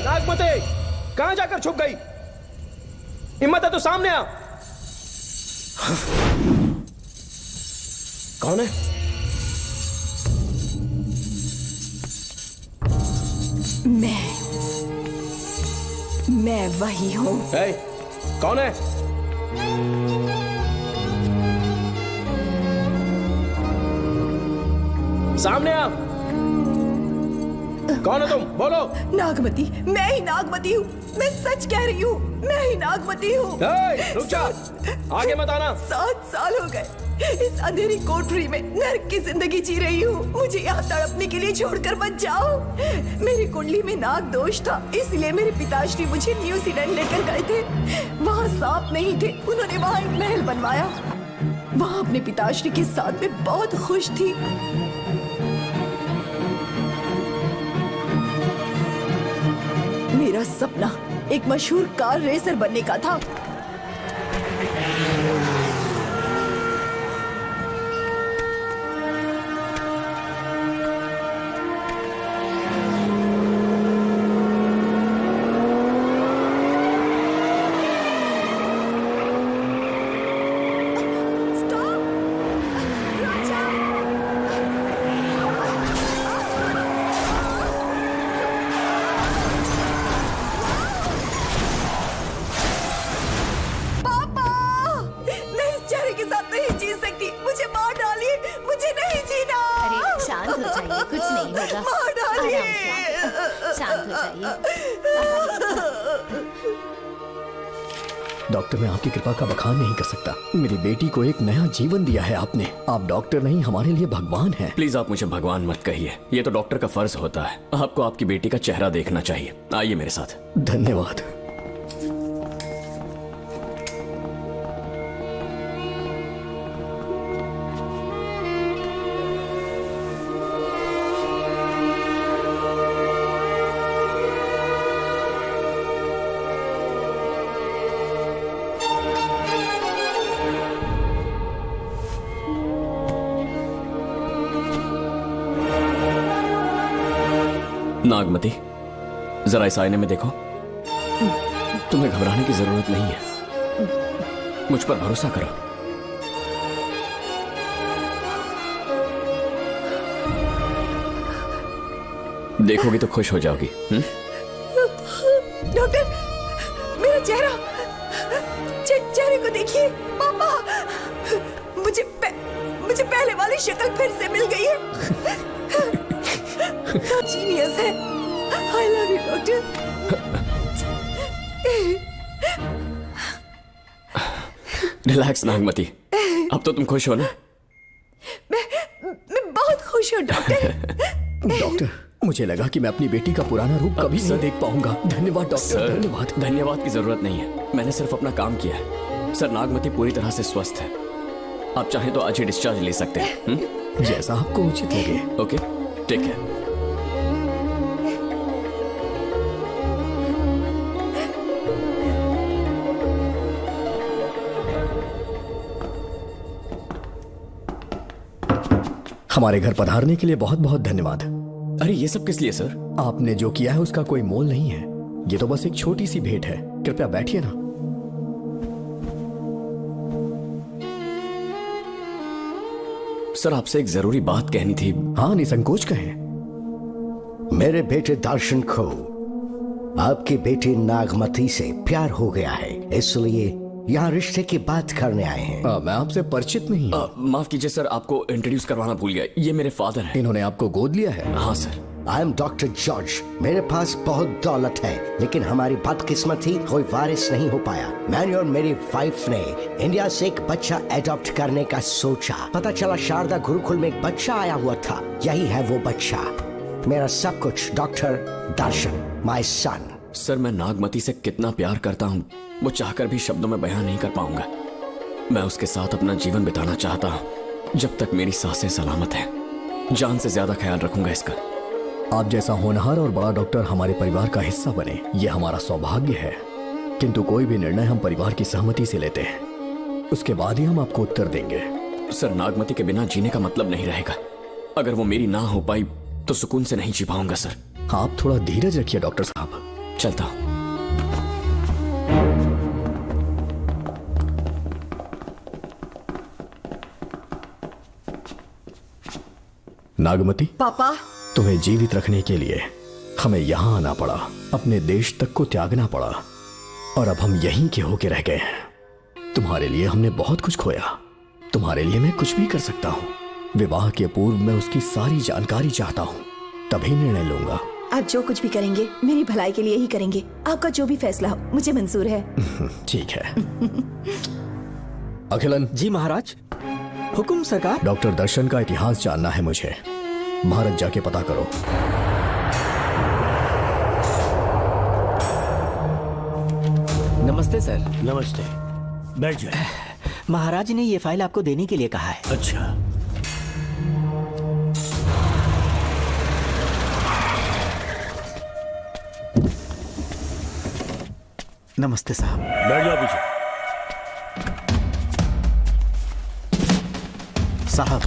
नागमते, कहां जाकर छुप गई? हिम्मत है तो सामने आ। कौन है? मैं वही हूँ। कौन है? सामने आ। कौन है तुम? बोलो। नागमती, मैं ही नागमती हूँ। मैं सच कह रही हूँ, मैं ही नागमती हूँ। रुक जा, आगे मत आना। 7 साल हो गए इस अंधेरी कोठरी में नर्क की जिंदगी जी रही हूँ। मुझे यहाँ तड़पने के लिए छोड़कर मत जाओ। मेरी कुंडली में नाग दोष था, इसलिए मेरे पिताश्री मुझे न्यूजीलैंड लेकर गए थे। वहाँ सांप नहीं थे, उन्होंने वहाँ एक महल बनवाया। वहाँ अपने पिताश्री के साथ में बहुत खुश थी। मेरा सपना एक मशहूर कार रेसर बनने का था। डॉक्टर, मैं आपकी कृपा का बखान नहीं कर सकता। मेरी बेटी को एक नया जीवन दिया है आपने। आप डॉक्टर नहीं, हमारे लिए भगवान हैं। प्लीज आप मुझे भगवान मत कहिए, ये तो डॉक्टर का फर्ज होता है। आपको आपकी बेटी का चेहरा देखना चाहिए। आइए मेरे साथ। धन्यवाद। नागमती, जरा इस आईने में देखो। तुम्हें घबराने की जरूरत नहीं है, मुझ पर भरोसा करो। देखोगी तो खुश हो जाओगी। डॉक्टर, मेरा चेहरा, चेहरे को देखिए। पापा, मुझे पहले वाली शक्ल फिर से मिल गई है। जीनियस है। I love you, doctor. Relax Nagmati, अब तो तुम खुश हो ना? मैं बहुत खुश हूँ डॉक्टर। डॉक्टर, मुझे लगा कि मैं अपनी बेटी का पुराना रूप कभी नहीं देख पाऊंगा। धन्यवाद डॉक्टर, धन्यवाद। धन्यवाद की जरूरत नहीं है, मैंने सिर्फ अपना काम किया है। सर, नागमती पूरी तरह से स्वस्थ है। आप चाहें तो आज ही डिस्चार्ज ले सकते हैं। जैसा आपको उचित लगे। Okay, take care. हमारे घर पधारने के लिए बहुत बहुत धन्यवाद। अरे ये सब किस लिए सर? आपने जो किया है उसका कोई मोल नहीं है। ये तो बस एक छोटी सी भेंट है। कृपया बैठिए ना। सर, आपसे एक जरूरी बात कहनी थी। हाँ, निसंकोच कहें। मेरे बेटे दर्शन को आपकी बेटी नागमती से प्यार हो गया है, इसलिए यहाँ रिश्ते की बात करने आए हैं। मैं आपसे परिचित नहीं हूँ। माफ कीजिए सर, आपको इंट्रोड्यूस करवाना भूल गया। ये मेरे फादर हैं। इन्होंने आपको गोद लिया है? हाँ sir. I am doctor George. मेरे पास बहुत दौलत है, लेकिन हमारी बदकिस्मती कोई वारिस नहीं हो पाया। मैंने और मेरी वाइफ ने इंडिया से एक बच्चा एडॉप्ट करने का सोचा। पता चला शारदा गुरुकुल में एक बच्चा आया हुआ था। यही है वो बच्चा, मेरा सब कुछ, doctor Darshan, my son. Sir, मैं नागमती से कितना प्यार करता हूँ वो चाहकर भी शब्दों में बयान नहीं कर पाऊंगा। मैं उसके साथ अपना जीवन बिताना चाहता हूँ जब तक मेरी सांसें सलामत हैं। जान से ज्यादा ख्याल रखूंगा इसका। आप जैसा होनहार और बड़ा डॉक्टर हमारे परिवार का हिस्सा बने, ये हमारा सौभाग्य है। किंतु कोई भी निर्णय हम परिवार की सहमति से लेते हैं, उसके बाद ही हम आपको उत्तर देंगे। सर, नागमती के बिना जीने का मतलब नहीं रहेगा। अगर वो मेरी ना हो पाई तो सुकून से नहीं जी पाऊंगा सर। आप थोड़ा धीरज रखिए डॉक्टर साहब। चलता हूं। नागमती, पापा, तुम्हें जीवित रखने के लिए हमें यहां आना पड़ा, अपने देश तक को त्यागना पड़ा, और अब हम यहीं के होके रह गए हैं। तुम्हारे लिए हमने बहुत कुछ खोया, तुम्हारे लिए मैं कुछ भी कर सकता हूँ। विवाह के पूर्व मैं उसकी सारी जानकारी चाहता हूँ, तभी निर्णय लूंगा। आप जो कुछ भी करेंगे मेरी भलाई के लिए ही करेंगे। आपका जो भी फैसला हो मुझे मंजूर है। ठीक है। अखिलन। जी महाराज। हुकुम सरकार। डॉक्टर दर्शन का इतिहास जानना है मुझे। भारत जाके पता करो। नमस्ते सर। नमस्ते, बैठ जाए। महाराज ने ये फाइल आपको देने के लिए कहा है। अच्छा। नमस्ते साहब। बैठ जाओ पीछे। साहब,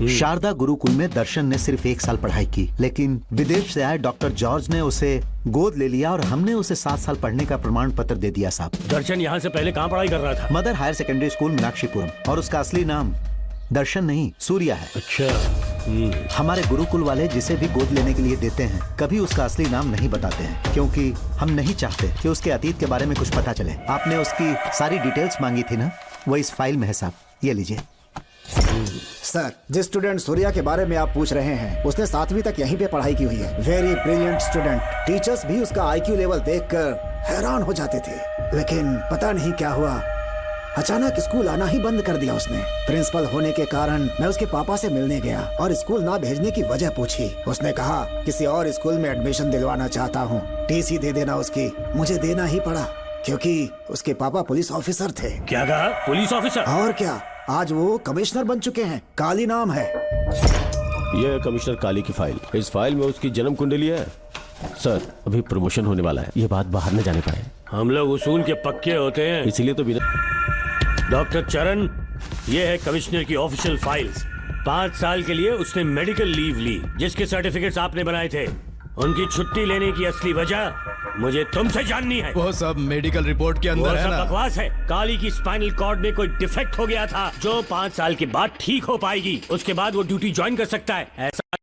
शारदा गुरुकुल में दर्शन ने सिर्फ 1 साल पढ़ाई की, लेकिन विदेश से आए डॉक्टर जॉर्ज ने उसे गोद ले लिया और हमने उसे 7 साल पढ़ने का प्रमाण पत्र दे दिया साहब। दर्शन यहाँ से पहले कहाँ पढ़ाई कर रहा था? Mother higher secondary school Meenakshipuram, और उसका असली नाम दर्शन नहीं सूर्या है। अच्छा। हमारे गुरुकुल वाले जिसे भी गोद लेने के लिए देते हैं कभी उसका असली नाम नहीं बताते हैं, क्योंकि हम नहीं चाहते कि उसके अतीत के बारे में कुछ पता चले। आपने उसकी सारी डिटेल्स मांगी थी ना, वो इस फाइल में है साहब, ये लीजिए। सर, जिस स्टूडेंट सूर्या के बारे में आप पूछ रहे हैं उसने 7वीं तक यहीं पे पढ़ाई की हुई है। Very brilliant student. टीचर्स भी उसका IQ लेवल देखकर हैरान हो जाते थे, लेकिन पता नहीं क्या हुआ, अचानक स्कूल आना ही बंद कर दिया उसने। प्रिंसिपल होने के कारण मैं उसके पापा से मिलने गया और स्कूल ना भेजने की वजह पूछी। उसने कहा किसी और स्कूल में एडमिशन दिलवाना चाहता हूँ, TC दे देना उसकी। मुझे देना ही पड़ा क्योंकि उसके पापा पुलिस ऑफिसर थे। क्या कहा? Police officer? और क्या, आज वो कमिश्नर बन चुके हैं। काली नाम है। यह है कमिश्नर काली की फाइल। इस फाइल में उसकी जन्म कुंडली है। सर, अभी प्रमोशन होने वाला है, ये बात बाहर न जाने पाए। हम लोग उसूल के पक्के होते हैं, इसीलिए तो बिना। डॉक्टर चरण, ये है कमिश्नर की ऑफिशियल फाइल्स। 5 साल के लिए उसने मेडिकल लीव ली, जिसके सर्टिफिकेट्स आपने बनाए थे। उनकी छुट्टी लेने की असली वजह मुझे तुमसे जाननी है। वो सब मेडिकल रिपोर्ट के अंदर है ना? बकवास है। काली की स्पाइनल कॉर्ड में कोई डिफेक्ट हो गया था जो 5 साल के बाद ठीक हो पाएगी। उसके बाद वो ड्यूटी ज्वाइन कर सकता है। ऐसा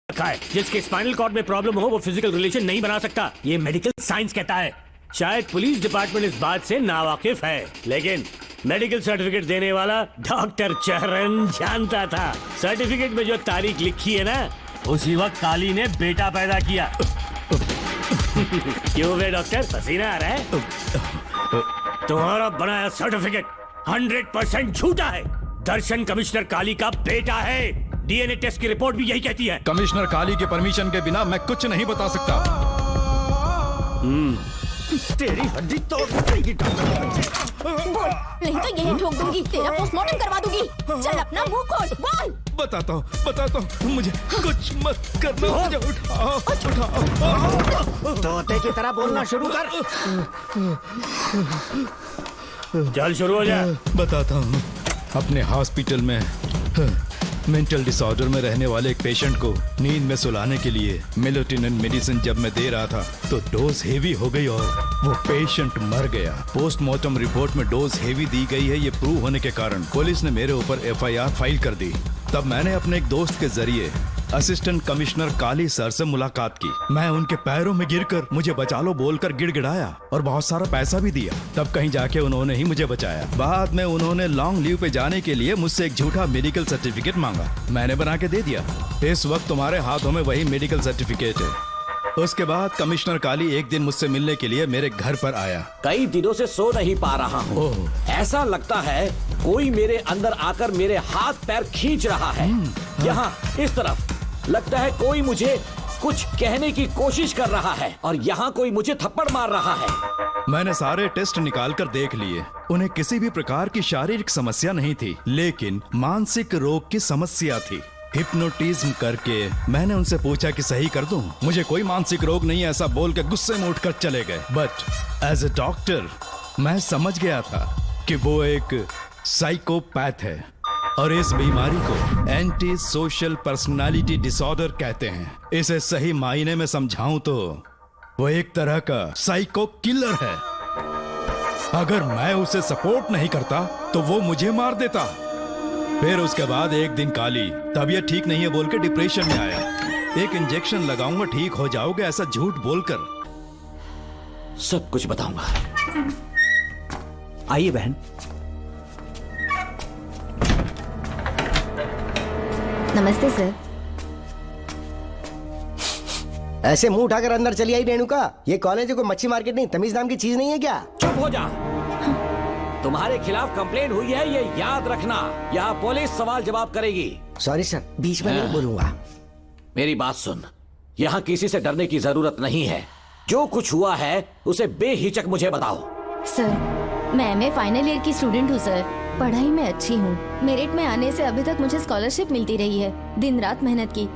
रखा है, जिसके स्पाइनल कॉर्ड में प्रॉब्लम हो वो फिजिकल रिलेशन नहीं बना सकता। ये मेडिकल साइंस कहता है। शायद पुलिस डिपार्टमेंट इस बात से नावाकिफ है, लेकिन मेडिकल सर्टिफिकेट देने वाला डॉक्टर चरण जानता था। सर्टिफिकेट में जो तारीख लिखी है ना, उसी वक्त काली ने बेटा पैदा किया। क्यों बे डॉक्टर, पसीना आ रहा है? तुम्हारा बनाया सर्टिफिकेट 100% झूठा है। दर्शन कमिश्नर काली का बेटा है। DNA टेस्ट की रिपोर्ट भी यही कहती है। कमिश्नर काली के परमिशन के बिना मैं कुछ नहीं बता सकता। तेरी हड्डी तोड़ देगी। नहीं तो यही ठोक दूंगी, तेरा पोस्टमार्टम करवा दूंगी। चल अपना मुंह खोल, बोल। बताता हूँ, मुझे कुछ मत करना। मुझे उठाओ। तोते की तरह बोलना शुरू कर। चल शुरू हो जा। बताता हूँ, अपने हॉस्पिटल में मेंटल डिसऑर्डर में रहने वाले एक पेशेंट को नींद में सुलाने के लिए मेलेटोनिन मेडिसिन जब मैं दे रहा था तो डोज हेवी हो गई और वो पेशेंट मर गया। पोस्टमार्टम रिपोर्ट में डोज हेवी दी गई है, ये प्रूव होने के कारण पुलिस ने मेरे ऊपर FIR फाइल कर दी। तब मैंने अपने एक दोस्त के जरिए असिस्टेंट कमिश्नर काली सर से मुलाकात की। मैं उनके पैरों में गिरकर मुझे बचा लो बोलकर गिड़गिड़ाया और बहुत सारा पैसा भी दिया। तब कहीं जाके उन्होंने ही मुझे बचाया। बाद में उन्होंने लॉन्ग लीव पे जाने के लिए मुझसे एक झूठा मेडिकल सर्टिफिकेट मांगा। मैंने बना के दे दिया। इस वक्त तुम्हारे हाथों में वही मेडिकल सर्टिफिकेट है। उसके बाद कमिश्नर काली एक दिन मुझसे मिलने के लिए मेरे घर पर आया। कई दिनों से सो नहीं पा रहा हूँ। ऐसा लगता है कोई मेरे अंदर आकर मेरे हाथ पैर खींच रहा है। यहाँ इस तरफ लगता है कोई मुझे कुछ कहने की कोशिश कर रहा है और यहाँ कोई मुझे थप्पड़ मार रहा है। मैंने सारे टेस्ट निकाल कर देख लिए। उन्हें किसी भी प्रकार की शारीरिक समस्या नहीं थी, लेकिन मानसिक रोग की समस्या थी। हिप्नोटिज्म करके मैंने उनसे पूछा कि सही कर दूं। मुझे कोई मानसिक रोग नहीं है ऐसा बोल के गुस्से में उठकर चले गए। बट एज ए डॉक्टर मैं समझ गया था कि वो एक साइकोपैथ है और इस बीमारी को एंटी सोशल पर्सनालिटी डिसऑर्डर कहते हैं। इसे सही मायने में समझाऊं तो वो एक तरह का साइको किलर है। अगर मैं उसे सपोर्ट नहीं करता तो वो मुझे मार देता। फिर उसके बाद एक दिन काली तबीयत ठीक नहीं है बोल के डिप्रेशन में आया। एक इंजेक्शन लगाऊंगा ठीक हो जाओगे ऐसा झूठ बोलकर सब कुछ बताऊंगा। आइए बहन। नमस्ते सर। ऐसे मुंह उठाकर अंदर चली आई रेणुका। ये कॉलेज है कोई मच्छी मार्केट नहीं, तमीज नाम की चीज नहीं है क्या? चुप हो जा। तुम्हारे खिलाफ कंप्लेंट हुई है ये याद रखना। यहाँ पुलिस सवाल जवाब करेगी। सॉरी सर, बीच में नहीं बोलूंगा। मेरी बात सुन, यहाँ किसी से डरने की जरूरत नहीं है। जो कुछ हुआ है उसे बेहिचक मुझे बताओ। सर मैं एमए फाइनल ईयर की स्टूडेंट हूँ सर। पढ़ाई में अच्छी हूँ। मेरिट में आने से अभी तक मुझे स्कॉलरशिप मिलती रही है। दिन रात मेहनत की,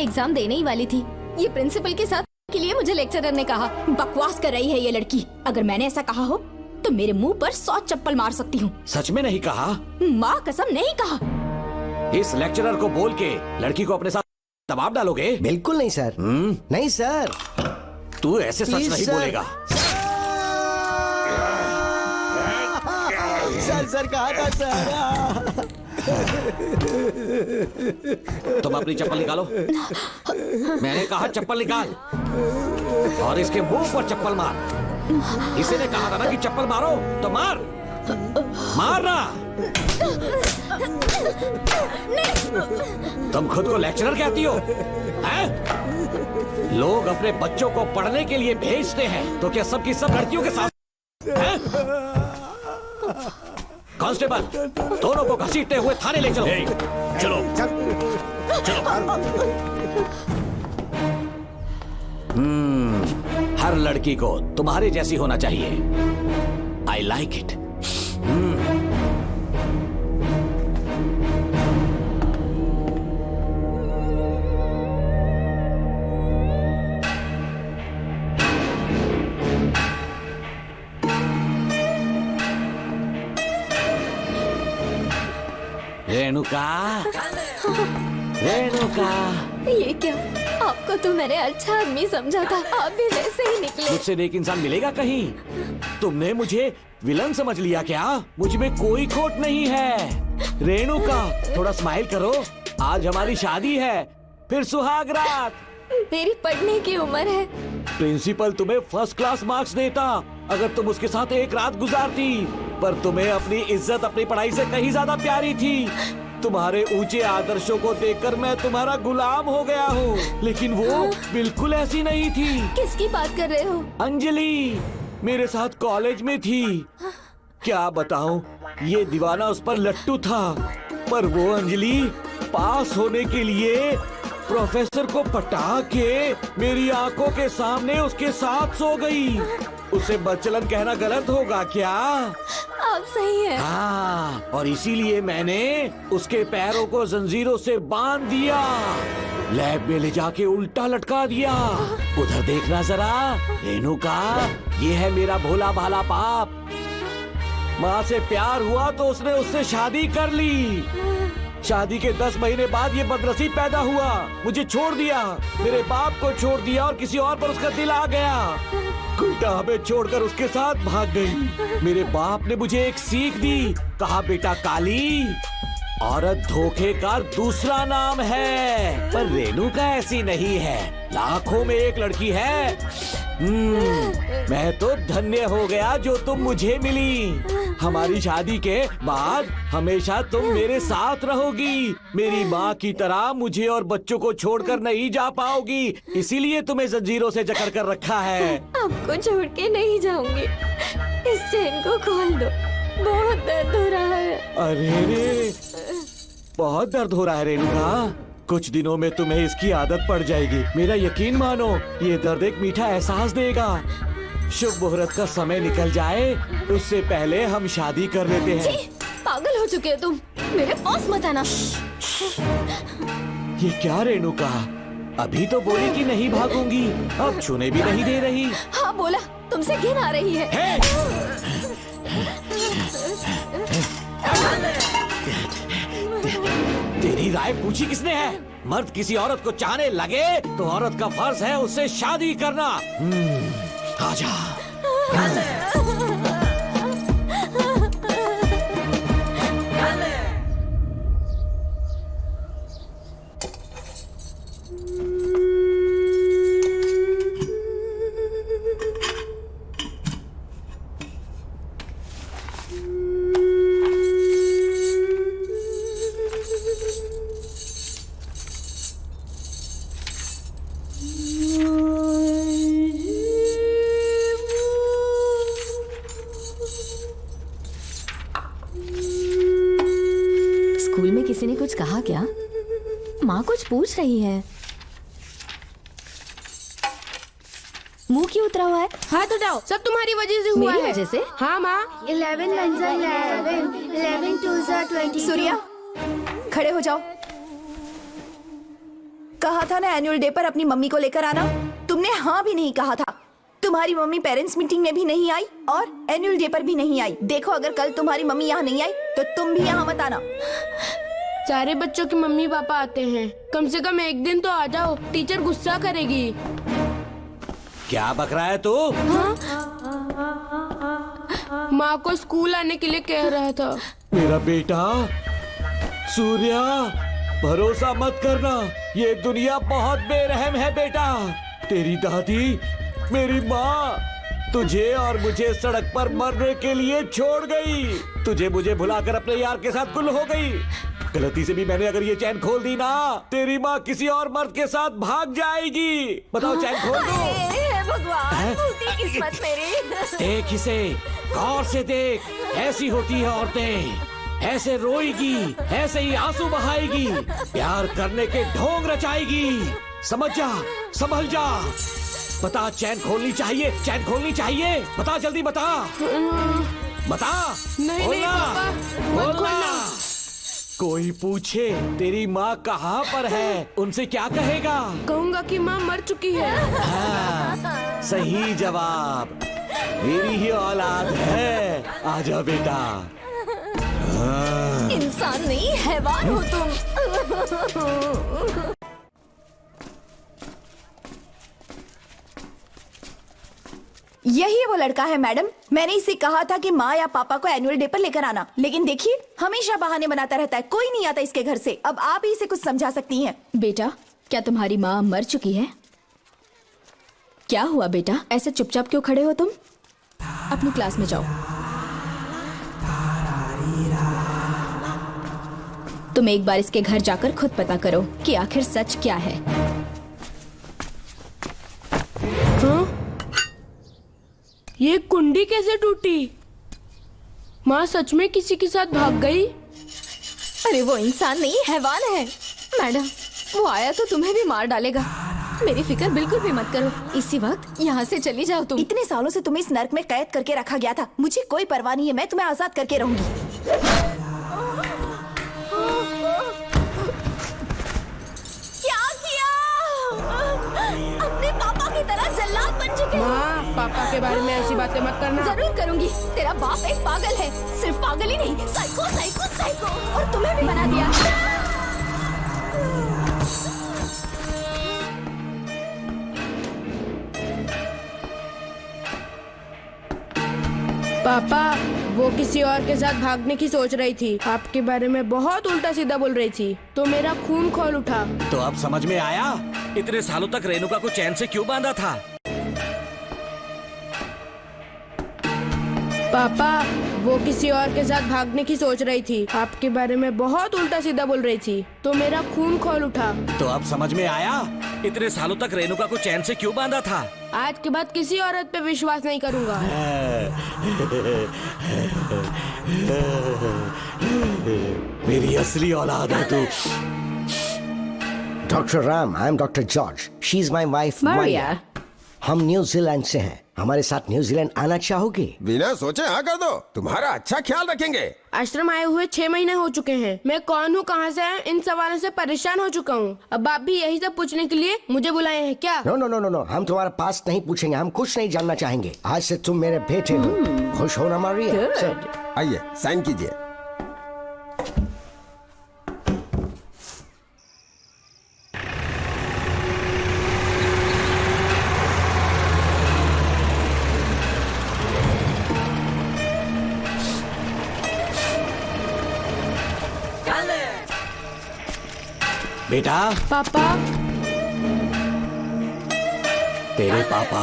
एग्जाम देने ही वाली थी। ये प्रिंसिपल के साथ के लिए मुझे लेक्चरर ने कहा बकवास कर रही है ये लड़की। अगर मैंने ऐसा कहा हो तो मेरे मुंह पर 100 चप्पल मार सकती हूँ। सच में नहीं कहा? माँ कसम नहीं कहा। इस लेक्चरर को बोल के लड़की को अपने साथ दबाव डालोगे? बिल्कुल नहीं सर। नहीं सर। तू ऐसे सच नहीं बोलेगा। सर कहा था सर। तुम अपनी चप्पल निकालो। मैंने कहा चप्पल निकाल और इसके मुंह पर चप्पल मार। इसी ने कहा था ना कि चप्पल मारो तो मार। मारना। तुम खुद को लेक्चरर कहती हो हैं? लोग अपने बच्चों को पढ़ने के लिए भेजते हैं तो क्या सबकी सब लड़कियों के साथ हैं? कांस्टेबल दोनों को घसीटते हुए थाने ले चलो। चलो हर लड़की को तुम्हारे जैसी होना चाहिए। I like it. Renuka, Renuka. ये क्या? आपको तो मैंने अच्छा आदमी समझा था, आप भी वैसे ही निकले। मुझसे नेक इंसान मिलेगा कहीं? तुमने मुझे विलन समझ लिया क्या? मुझ में कोई खोट नहीं है। रेणुका थोड़ा स्माइल करो। आज हमारी शादी है, फिर सुहाग रात। मेरी पढ़ने की उम्र है। प्रिंसिपल तुम्हें फर्स्ट क्लास मार्क्स देता अगर तुम उसके साथ एक रात गुजारती, पर तुम्हें अपनी इज्जत अपनी पढ़ाई से कहीं ज्यादा प्यारी थी। तुम्हारे ऊंचे आदर्शों को देखकर मैं तुम्हारा गुलाम हो गया हूँ, लेकिन वो बिल्कुल ऐसी नहीं थी। किसकी बात कर रहे हो? अंजलि मेरे साथ कॉलेज में थी। क्या बताऊं, ये दीवाना उस पर लट्टू था, पर वो अंजलि पास होने के लिए प्रोफेसर को पटा के मेरी आंखों के सामने उसके साथ सो गई। उसे बदचलन कहना गलत होगा क्या? आप सही है। हाँ, और इसीलिए मैंने उसके पैरों को जंजीरों से बांध दिया, लैब में ले जाके उल्टा लटका दिया। उधर देखना जरा रेणुका, ये है मेरा भोला भाला बाप। माँ से प्यार हुआ तो उसने उससे शादी कर ली। शादी के 10 महीने बाद ये बदनसीब पैदा हुआ, मुझे छोड़ दिया, मेरे बाप को छोड़ दिया और किसी और पर उसका दिल आ गया। उल्टा हमें छोड़कर उसके साथ भाग गई। मेरे बाप ने मुझे एक सीख दी, कहा बेटा काली, औरत धोखे का दूसरा नाम है, पर रेणुका ऐसी नहीं है। लाखों में एक लड़की है। मैं तो धन्य हो गया जो तुम मुझे मिली। हमारी शादी के बाद हमेशा तुम मेरे साथ रहोगी। मेरी माँ की तरह मुझे और बच्चों को छोड़कर नहीं जा पाओगी, इसीलिए तुम्हें जंजीरों से जकड़ कर रखा है। आपको छोड़ के नहीं जाऊंगी। इस चेन को खोल दो, बहुत दर्द हो रहा है। अरे रे, बहुत दर्द हो रहा है रेणुका। कुछ दिनों में तुम्हें इसकी आदत पड़ जाएगी। मेरा यकीन मानो, ये दर्द एक मीठा एहसास देगा। शुभ मुहूर्त का समय निकल जाए उससे पहले हम शादी कर लेते हैं। पागल हो चुके हो तुम, मेरे पास मत आना। ये क्या रेणुका, अभी तो बोली कि नहीं भागूंगी, अब छूने भी नहीं दे रही। हाँ बोला, तुमसे घिन आ रही है। तेरी राय पूछी किसने है? मर्द किसी औरत को चाहने लगे तो औरत का फर्ज है उससे शादी करना। आजा। स्कूल में किसी ने कुछ कहा क्या? माँ कुछ पूछ रही है। मुंह क्यों उतरा हुआ है? हाथ उठाओ, सब तुम्हारी वजह से हुआ है। मेरी वजह से? हाँ माँ। 11 1 11 11 2 22। सूर्या, खड़े हो जाओ। कहा था ना एनुअल डे पर अपनी मम्मी को लेकर आना, तुमने हाँ भी नहीं कहा था। तुम्हारी मम्मी पेरेंट्स मीटिंग में भी नहीं आई और एनुअल डे पर भी नहीं आई। देखो, अगर कल तुम्हारी मम्मी यहाँ नहीं आई तो तुम भी यहाँ मत आना। सारे बच्चों के मम्मी पापा आते हैं, कम से कम एक दिन तो आ जाओ, टीचर गुस्सा करेगी। क्या बक रहा है तू? माँ को स्कूल आने के लिए कह रहा था। मेरा बेटा सूर्या, भरोसा मत करना, ये दुनिया बहुत बेरहम है बेटा। तेरी दादी, मेरी माँ तुझे और मुझे सड़क पर मरने के लिए छोड़ गई। तुझे मुझे भुलाकर अपने यार के साथ गुल हो गई। गलती से भी मैंने अगर ये चैन खोल दी ना, तेरी माँ किसी और मर्द के साथ भाग जाएगी। बताओ, चैन खोल दो। भगवान, फूटी किस्मत मेरी। देख इसे, गौर से देख, ऐसी होती है औरतें। ऐसे रोएगी, ऐसे ही आंसू बहाएगी, प्यार करने के ढोंग रचाएगी। समझ जा, संभल जा। बता, चैन खोलनी चाहिए, चैन खोलनी चाहिए। बता, जल्दी बता, बता। नहीं नहीं पापा, मत खोलना। कोई पूछे तेरी माँ कहाँ पर है, उनसे क्या कहेगा? कहूँगा कि माँ मर चुकी है। हाँ, सही जवाब। मेरी ही औलाद है। आजा बेटा। हाँ। इंसान नहीं, हैवान हो तुम। यही वो लड़का है मैडम। मैंने इसे कहा था कि माँ या पापा को एनुअल डे पर लेकर आना, लेकिन देखिए हमेशा बहाने बनाता रहता है। कोई नहीं आता इसके घर से। अब आप ही इसे कुछ समझा सकती हैं। बेटा, क्या तुम्हारी माँ मर चुकी है? क्या हुआ बेटा, ऐसे चुपचाप क्यों खड़े हो तुम? अपनी क्लास में जाओ। तुम एक बार इसके घर जाकर खुद पता करो कि आखिर सच क्या है। ये कुंडी कैसे टूटी? माँ सच में किसी के साथ भाग गई? अरे वो इंसान नहीं, हैवान है। मैडम, वो आया तो तुम्हें भी मार डालेगा। मेरी फिक्र बिल्कुल भी मत करो। इसी वक्त यहाँ से चली जाओ तुम। इतने सालों से तुम्हें इस नर्क में कैद करके रखा गया था। मुझे कोई परवाह नहीं है, मैं तुम्हें आजाद करके रहूंगी। अपने पापा की तरह जल्लाद बन चुके। माँ, पापा के बारे में ऐसी बातें मत करना। जरूर करूंगी। तेरा बाप एक पागल है, सिर्फ पागल ही नहीं, साइको साइको साइको। और तुम्हें भी बना दिया। पापा, वो वो किसी और के साथ भागने की सोच रही थी, आपके बारे में बहुत उल्टा सीधा बोल रही थी, तो मेरा खून खौल उठा। तो अब समझ में आया इतने सालों तक रेणुका को चैन से क्यों बांधा था। पापा, वो किसी और के साथ भागने की सोच रही थी, आपके बारे में बहुत उल्टा सीधा बोल रही थी, तो मेरा खून खौल उठा। तो अब समझ में आया इतने सालों तक रेणुका को चैन से क्यों बांधा था। आज के बाद किसी औरत पे विश्वास नहीं करूंगा। मेरी असली औलाद है तू। Doctor Ram, I am doctor George, she is my wife Maria. हम न्यूजीलैंड से हैं, हमारे साथ न्यूजीलैंड आना चाहोगे? बिना सोचे हाँ कर दो, तुम्हारा अच्छा ख्याल रखेंगे। आश्रम आए हुए 6 महीने हो चुके हैं। मैं कौन हूँ, कहाँ से है, इन सवालों से परेशान हो चुका हूँ। अब आप भी यही सब पूछने के लिए मुझे बुलाए हैं क्या? No no no no no, हम तुम्हारा पास्ट नहीं पूछेंगे, हम कुछ नहीं जानना चाहेंगे। आज से तुम मेरे बेटे हो। खुश हो ना मारिया? आइए साइन कीजिए। बेटा। पापा। तेरे पापा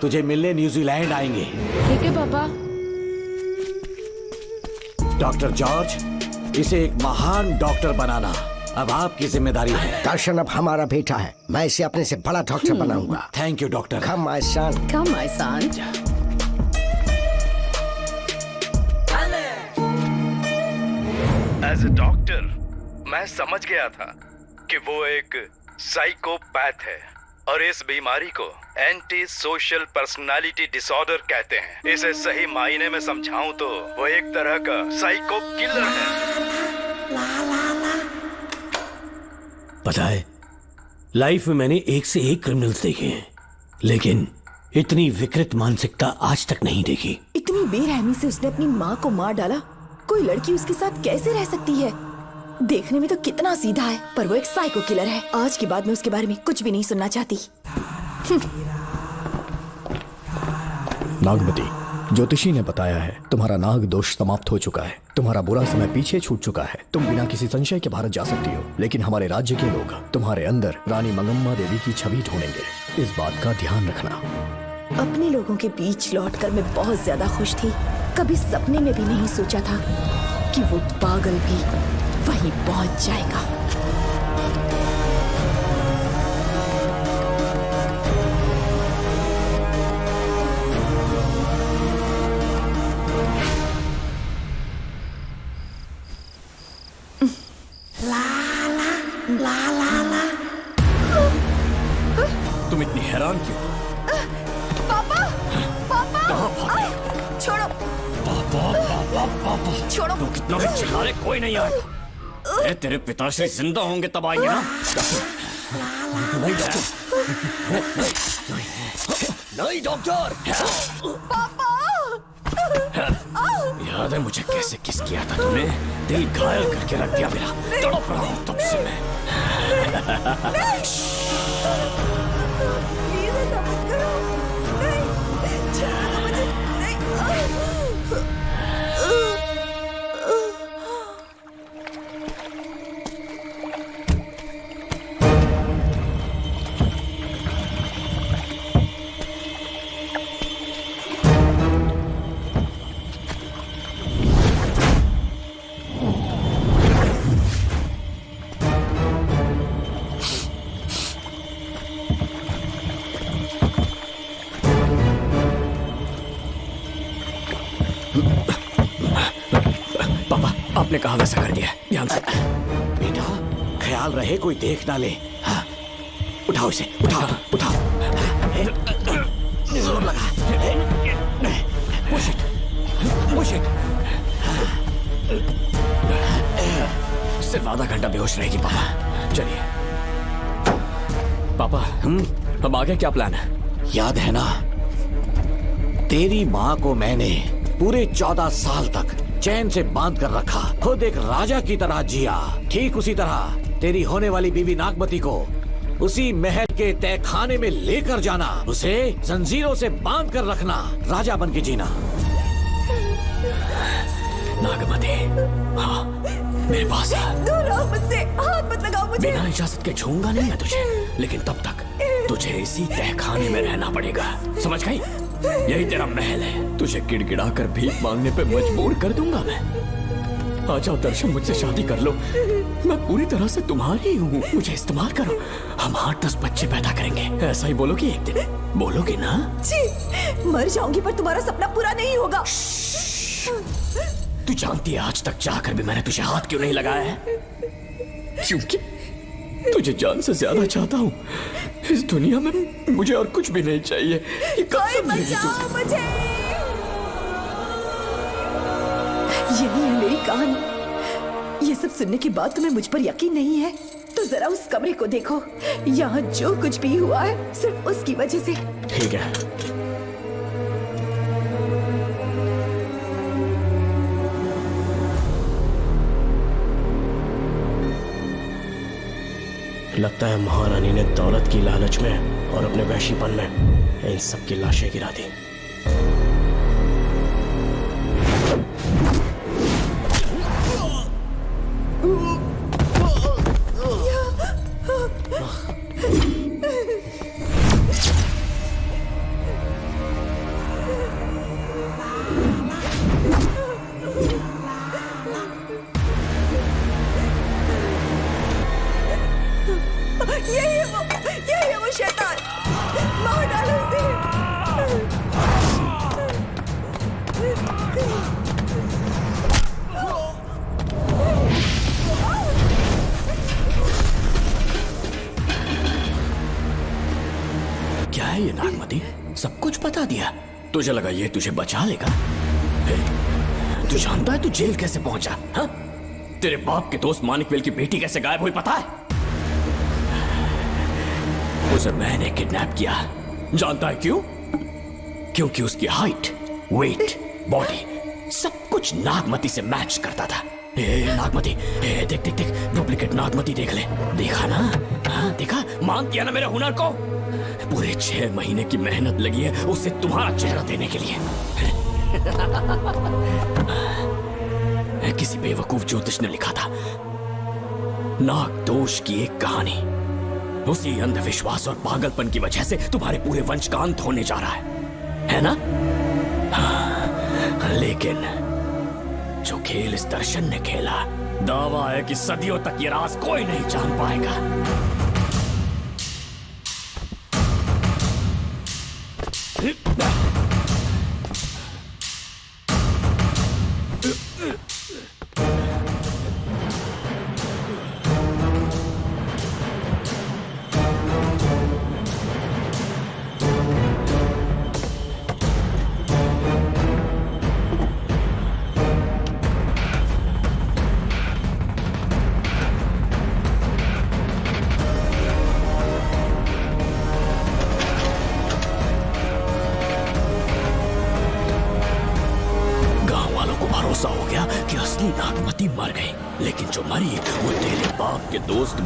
तुझे मिलने न्यूजीलैंड आएंगे। ठीक है पापा। डॉक्टर जॉर्ज, इसे एक महान डॉक्टर बनाना अब आपकी जिम्मेदारी है। दर्शन अब हमारा बेटा है, मैं इसे अपने से बड़ा डॉक्टर बनाऊंगा। Thank you doctor. Come my son. Come my son. As a doctor मैं समझ गया था कि वो एक साइकोपैथ है और इस बीमारी को एंटी सोशल पर्सनालिटी डिसऑर्डर कहते हैं। इसे सही मायने में समझाऊं तो वो एक तरह का साइको किलर है। पता है, लाइफ में मैंने एक से एक क्रिमिनल्स देखे हैं, लेकिन इतनी विकृत मानसिकता आज तक नहीं देखी। इतनी बेरहमी से उसने अपनी माँ को मार डाला। कोई लड़की उसके साथ कैसे रह सकती है? देखने में तो कितना सीधा है, पर वो एक साइको किलर है। आज के बाद मैं उसके बारे में कुछ भी नहीं सुनना चाहती। नागमती, ज्योतिषी ने बताया है तुम्हारा नाग दोष समाप्त हो चुका है, तुम्हारा बुरा समय पीछे छूट चुका है, तुम बिना किसी संशय के भारत जा सकती हो। लेकिन हमारे राज्य के लोग तुम्हारे अंदर रानी मंगम्मा देवी की छवि ढूंढेंगे, इस बात का ध्यान रखना। अपने लोगों के बीच लौटकर मैं बहुत ज्यादा खुश थी। कभी सपने में भी नहीं सोचा था कि वो पागल भी वहीं पहुंच जाएगा। तुम इतनी हैरान क्यों? पापा, पापा, छोड़ो। पापा, छोड़ो। तू कितना भी चिल्ला रहे, कोई नहीं आएगा। तेरे पिताश्री जिंदा होंगे तब आएंगे ना। नहीं डॉक्टर, नहीं डॉक्टर। पापा। याद है मुझे कैसे किस किया था तूने? दिल घायल करके रख दिया मेरा। तड़प रहा हूँ तब से मैं। आपने कहा वैसा कर दिया, ध्यान से। बेटा ख्याल रहे कोई देख ना ले। हाँ, उठाओ इसे, उठाओ उठाओ। जोर लगा। Push it, push it. सिर्फ आधा घंटा बेहोश रहेगी पापा। चलिए पापा, अब आगे क्या प्लान है? याद है ना, तेरी माँ को मैंने पूरे 14 साल तक चैन से बांध कर रखा, खुद एक राजा की तरह जिया। ठीक उसी तरह तेरी होने वाली बीवी नागमती को उसी महल के तहखाने में लेकर जाना, उसे जंजीरों से बांध कर रखना, राजा बन के जीना। नागमती, हाँ मेरे पास है। दूर रहो मुझसे, हाथ मत लगाओ मुझे। बिना इजाजत के छूऊंगा नहीं मैं तुझे, लेकिन तब तक तुझे इसी तहखाने में रहना पड़ेगा, समझ गई? यही तेरा महल है। तुझे गिड़गिड़ा कर भीख मांगने पे मजबूर कर दूंगा मैं। आ जाओ दर्शन, मुझसे शादी कर लो, मैं पूरी तरह से तुम्हारी हूँ, मुझे इस्तेमाल करो। हम 8-10 बच्चे पैदा करेंगे। ऐसा ही बोलोगी एक दिन? बोलोगी ना? जी, मर जाऊंगी पर तुम्हारा सपना पूरा नहीं होगा। तू जानती है आज तक चाहकर भी मैंने तुझे हाथ क्यों नहीं लगाया है? क्योंकि तुझे जान से ज्यादा चाहता हूँ। इस दुनिया में मुझे और कुछ भी नहीं चाहिए। ये कब समझेगी तू? मुझे यही है मेरी कहानी। ये सब सुनने के बाद तुम्हें मुझ पर यकीन नहीं है तो जरा उस कमरे को देखो। यहाँ जो कुछ भी हुआ है सिर्फ उसकी वजह से। ठीक है, लगता है महारानी ने दौलत की लालच में और अपने वैशीपन में इन सब की लाशें गिरा दी। यही है वो शैतान, मार डालो उसे। क्या है ये नागमती? सब कुछ बता दिया? तुझे लगा ये तुझे बचा लेगा? तू जानता है तू जेल कैसे पहुंचा? हाँ? तेरे बाप के दोस्त मानिकवेल की बेटी कैसे गायब हुई पता है? उसे मैंने किडनैप किया। जानता है क्यों? क्योंकि उसकी हाइट, वेट, बॉडी सब कुछ नागमती से मैच करता था। नागमती, देख देख देख, डुप्लीकेट नागमती देख ले। देखा ना? हाँ देखा? मान किया ना मेरे हुनर को? पूरे 6 महीने की मेहनत लगी है उसे तुम्हारा चेहरा देने के लिए। किसी बेवकूफ ज्योतिष ने लिखा था नाग दोष की एक कहानी। उसी अंधविश्वास और पागलपन की वजह से तुम्हारे पूरे वंश का अंत होने जा रहा है ना? हाँ, लेकिन जो खेल इस दर्शन ने खेला, दावा है कि सदियों तक ये राज कोई नहीं जान पाएगा।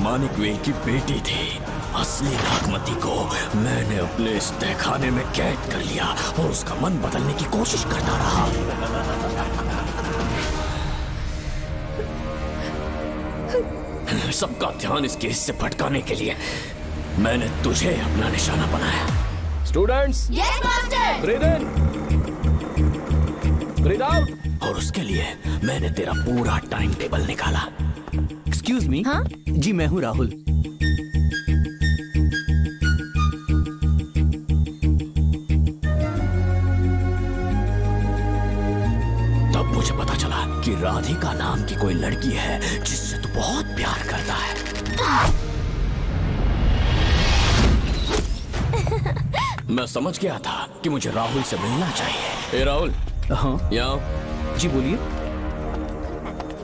मानिकवेल की बेटी थी। असली नागमती को मैंने अपने इस तहखाने में कैद कर लिया और उसका मन बदलने की कोशिश करता रहा। सबका ध्यान इस केस से भटकाने के लिए मैंने तुझे अपना निशाना बनाया। Students, yes master. ब्रीथ इन, ब्रीथ आउट। और उसके लिए मैंने तेरा पूरा टाइम टेबल निकाला। Excuse me. हाँ? जी मैं हूँ राहुल। तब मुझे पता चला कि राधिका नाम की कोई लड़की है जिससे तू बहुत प्यार करता है। मैं समझ गया था कि मुझे राहुल से मिलना चाहिए। राहुल, हाँ यहाँ। जी बोलिए।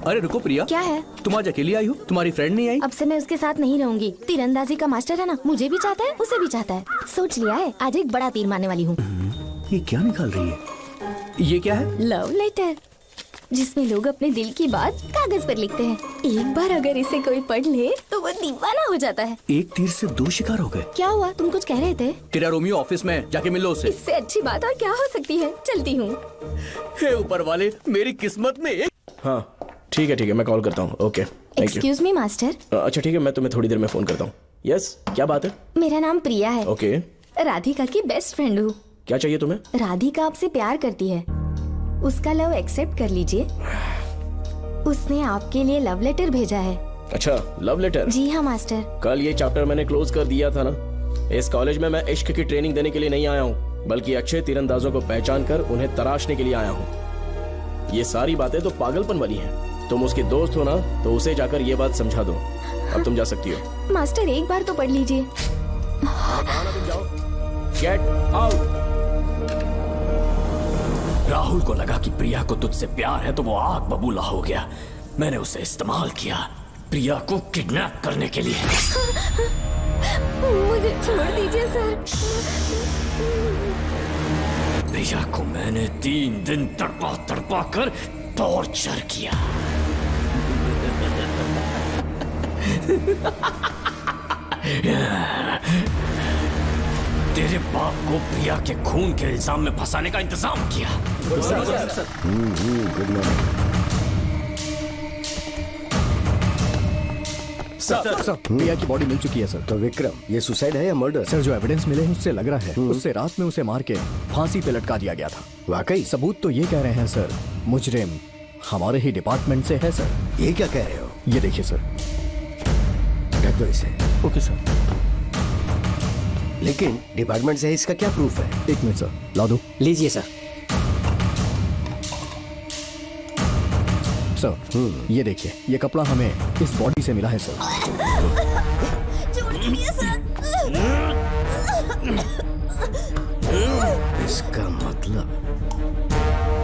अरे रुको प्रिया, क्या है? तुम आज अकेली आई हो? तुम्हारी फ्रेंड नहीं आई? अब से मैं उसके साथ नहीं रहूंगी। तीरंदाजी का मास्टर है ना, मुझे भी चाहता है, उसे भी चाहता है। सोच लिया है, आज एक बड़ा तीर मारने वाली हूँ। ये क्या निकाल रही है? ये क्या है? लव लेटर, जिसमें लोग अपने दिल की बात कागज पर लिखते हैं। एक बार अगर इसे कोई पढ़ ले तो वो दीवाना हो जाता है। एक तीर से 2 शिकार हो गए। क्या हुआ? तुम कुछ कह रहे थे? तेरा रोमियो ऑफिस में, जाके मिलो उससे। इससे अच्छी बात और क्या हो सकती है? चलती हूँ। हे ऊपर वाले, मेरी किस्मत में एक हाँ ठीक है मैं कॉल करता हूँ। Okay thank you. Excuse me master. अच्छा ठीक है, मैं तुम्हें थोड़ी देर में फ़ोन करता हूँ। यस क्या बात है? मेरा नाम प्रिया है। ओके। राधिका की बेस्ट फ्रेंड हूँ। क्या चाहिए तुम्हें? राधिका आपसे प्यार करती है, उसका लव एक्सेप्ट कर लीजिए। उसने आपके लिए लव लेटर भेजा है। अच्छा लव लेटर? जी हाँ मास्टर। कल ये चैप्टर मैंने क्लोज कर दिया था ना। इस कॉलेज में मैं इश्क की ट्रेनिंग देने के लिए नहीं आया हूँ, बल्कि अच्छे तीरंदाजों को पहचान कर उन्हें तराशने के लिए आया हूँ। ये सारी बातें तो पागलपन वाली हैं। तुम उसकी दोस्त हो ना, तो उसे जाकर ये बात समझा दो। अब तुम जा सकती हो। मास्टर एक बार तो पढ़ लीजिए। Get out. राहुल को लगा कि प्रिया को तुझसे प्यार है तो वो आग बबूला हो गया। मैंने उसे इस्तेमाल किया प्रिया को किडनैप करने के लिए। मुझे छोड़ दीजिए सर। प्रिया को मैंने 3 दिन तड़पा कर टॉर्चर किया। तेरे बाप को प्रिया के खून के इल्जाम में फंसाने का इंतजाम किया। सर प्रिया की बॉडी मिल चुकी है सर। तो विक्रम ये सुसाइड है या मर्डर? सर जो एविडेंस मिले हैं उससे लग रहा है उससे रात में उसे मार के फांसी पे लटका दिया गया था। वाकई? सबूत तो ये कह रहे हैं सर, मुजरिम हमारे ही डिपार्टमेंट से है सर। ये क्या कह रहे हो? ये देखिए सर। रख दो इसे। Okay sir. लेकिन डिपार्टमेंट से है, इसका क्या प्रूफ है? 1 मिनट सर, ला दो। लीजिए सर। सर ये देखिए, ये कपड़ा हमें इस बॉडी से मिला है सर। इसका मतलब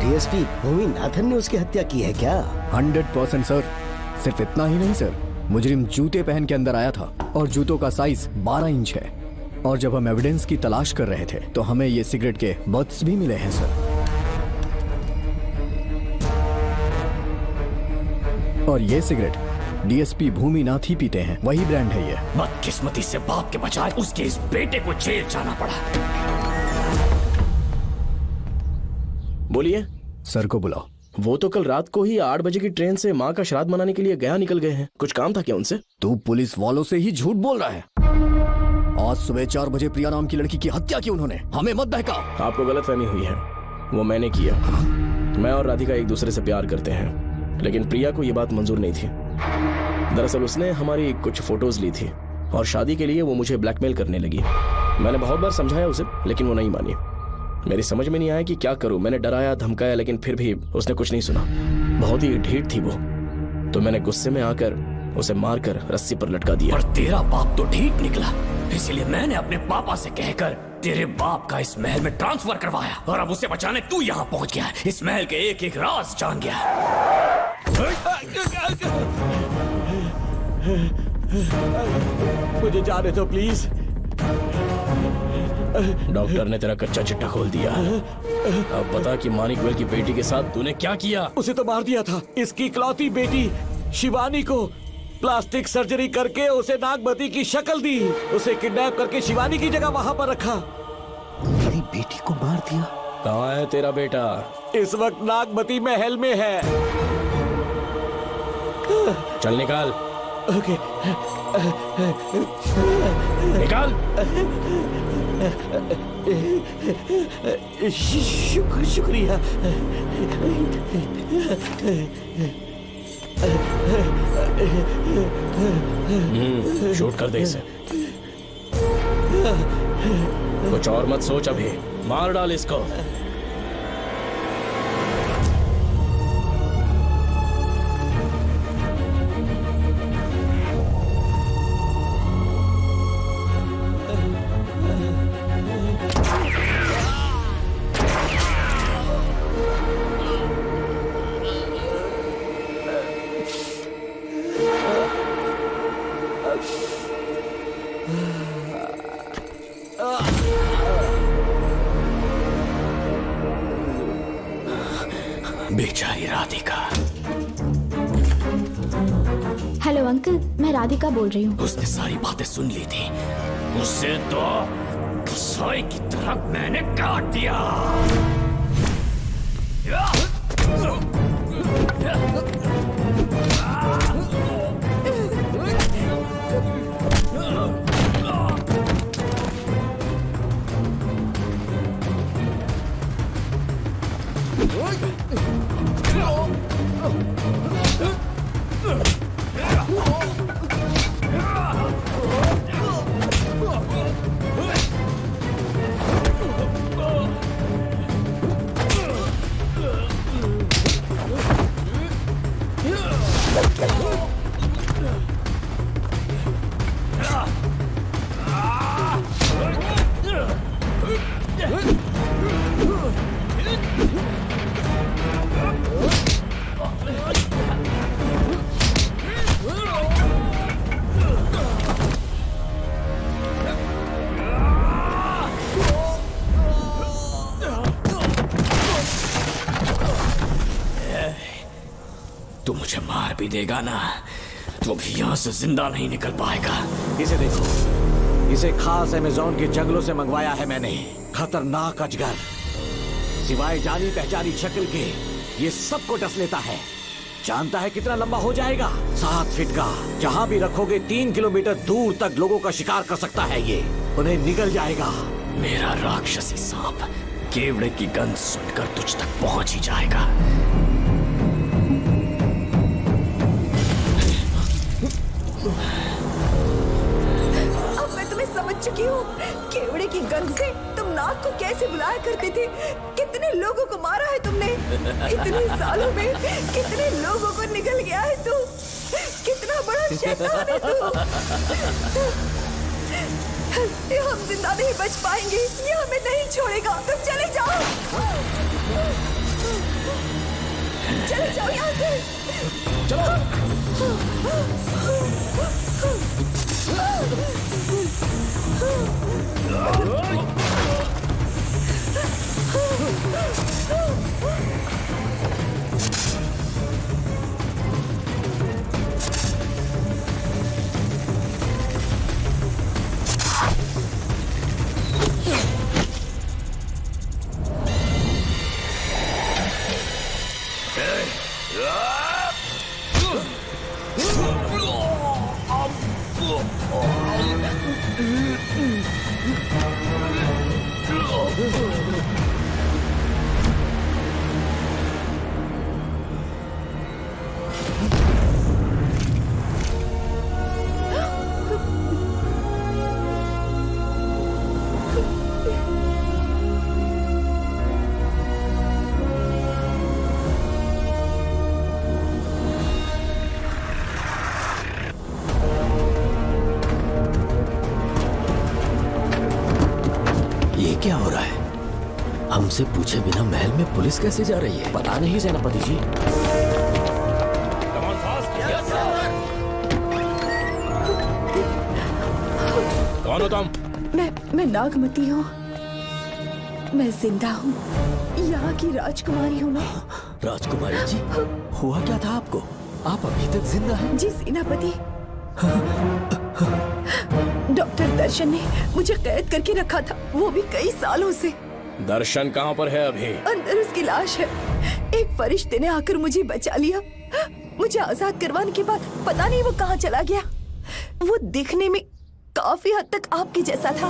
डीएसपी भूमिनाथन ने उसकी हत्या की है क्या? 100% सर। सिर्फ इतना ही नहीं सर, मुजरिम जूते पहन के अंदर आया था और जूतों का साइज 12 इंच है। और जब हम एविडेंस की तलाश कर रहे थे तो हमें ये सिगरेट के बट्स भी मिले हैं सर। और ये सिगरेट डीएसपी भूमिनाथ ही पीते हैं, वही ब्रांड है ये। बदकिस्मती से बाप के बजाय उसके इस बेटे को जेल जाना पड़ा। बोलिए। सर को बुलाओ। वो तो कल रात को ही 8 बजे की ट्रेन से माँ का श्राद्ध मनाने के लिए गया निकल गए हैं। कुछ काम था क्या उनसे? तू पुलिस वालों से ही झूठ बोल रहा है। आज सुबह 4 बजे प्रिया नाम की लड़की की हत्या की उन्होंने। हमें मत बहका। आपको गलतफहमी हुई है, वो मैंने किया। मैं और राधिका एक दूसरे से प्यार करते हैं, लेकिन प्रिया को ये बात मंजूर नहीं थी। दरअसल उसने हमारी कुछ फोटोज ली थी और शादी के लिए वो मुझे ब्लैकमेल करने लगी। मैंने बहुत बार समझाया उसे, लेकिन वो नहीं मानी। मेरी समझ में नहीं आया कि क्या करूं। मैंने डराया धमकाया, लेकिन फिर भी उसने कुछ नहीं सुना। बहुत ही ढीठ थी वो, तो मैंने गुस्से में आकर उसे मारकर रस्सी पर लटका दिया। पर तेरा बाप तो ढीठ निकला, इसलिए मैंने अपने पापा से कहकर तेरे बाप का इस महल में ट्रांसफर करवाया। और अब उसे बचाने तू यहाँ पहुँच गया है। इस महल के एक एक राज जान गया है। मुझे जाने दो प्लीज। डॉक्टर ने तेरा कच्चा चिट्ठा खोल दिया। अब बता कि मानिकवेल की बेटी के साथ तूने क्या किया? उसे तो मार दिया था। इसकी इकलौती बेटी शिवानी को प्लास्टिक सर्जरी करके उसे नागमती की शक्ल दी। उसे किडनैप करके शिवानी की जगह वहां पर रखा। मेरी बेटी को मार दिया? कहाँ है तेरा बेटा? इस वक्त नागमती महल में है। चल निकाल। ओके। निकाल। शुक्रिया। शूट कर दे इसे। कुछ और मत सोच, अभी मार डाल इसको। बेचारी राधिका। हेलो अंकल, मैं राधिका बोल रही हूँ। उसने सारी बातें सुन ली थी। उसे तो कसाई की तरह मैंने काट दिया। तू मुझे मार भी देगा ना, तो भी यहाँ से जिंदा नहीं निकल पाएगा। इसे देखो, इसे खास अमेज़न के जंगलों से मंगवाया है मैंने। खतरनाक अजगर, सिवाय जानी पहचानी शक्ल के ये सबको डस लेता है। जानता है कितना लंबा हो जाएगा? 7 फीट का। जहाँ भी रखोगे 3 किलोमीटर दूर तक लोगों का शिकार कर सकता है ये। उन्हें निगल जाएगा। मेरा राक्षसी सांप केवड़े की गंध सुनकर तुझ तक पहुंच ही जाएगा। अब मैं तुम्हें समझ चुकी हूँ। केवड़े की गंध से तुम नाग को कैसे बुलाया करते थे। कितने लोगों को मारा है तुमने। इतने सालों में कितने लोगों को निगल गया है तू। कितना बड़ा शैतान है तू। हम जिंदा नहीं बच पाएंगे। ये हमें नहीं छोड़ेगा। तुम चले जाओ, चले जाओ यहाँ से। क्या हो रहा है? हमसे पूछे बिना महल में पुलिस कैसे जा रही है? पता नहीं सेनापति जी। कौन हो तुम? मैं नागमती हूँ। मैं जिंदा हूँ। यहाँ की राजकुमारी हूँ मैं। राजकुमारी जी, हुआ क्या था आपको? आप अभी तक जिंदा हैं? जी सेनापति। डॉक्टर दर्शन ने मुझे कैद करके रखा था, वो भी कई सालों से। दर्शन कहाँ पर है अभी? अंदर उसकी लाश है। एक फरिश्ते ने आकर मुझे बचा लिया। मुझे आजाद करवाने के बाद पता नहीं वो कहाँ चला गया। वो दिखने में काफी हद तक आपके जैसा था।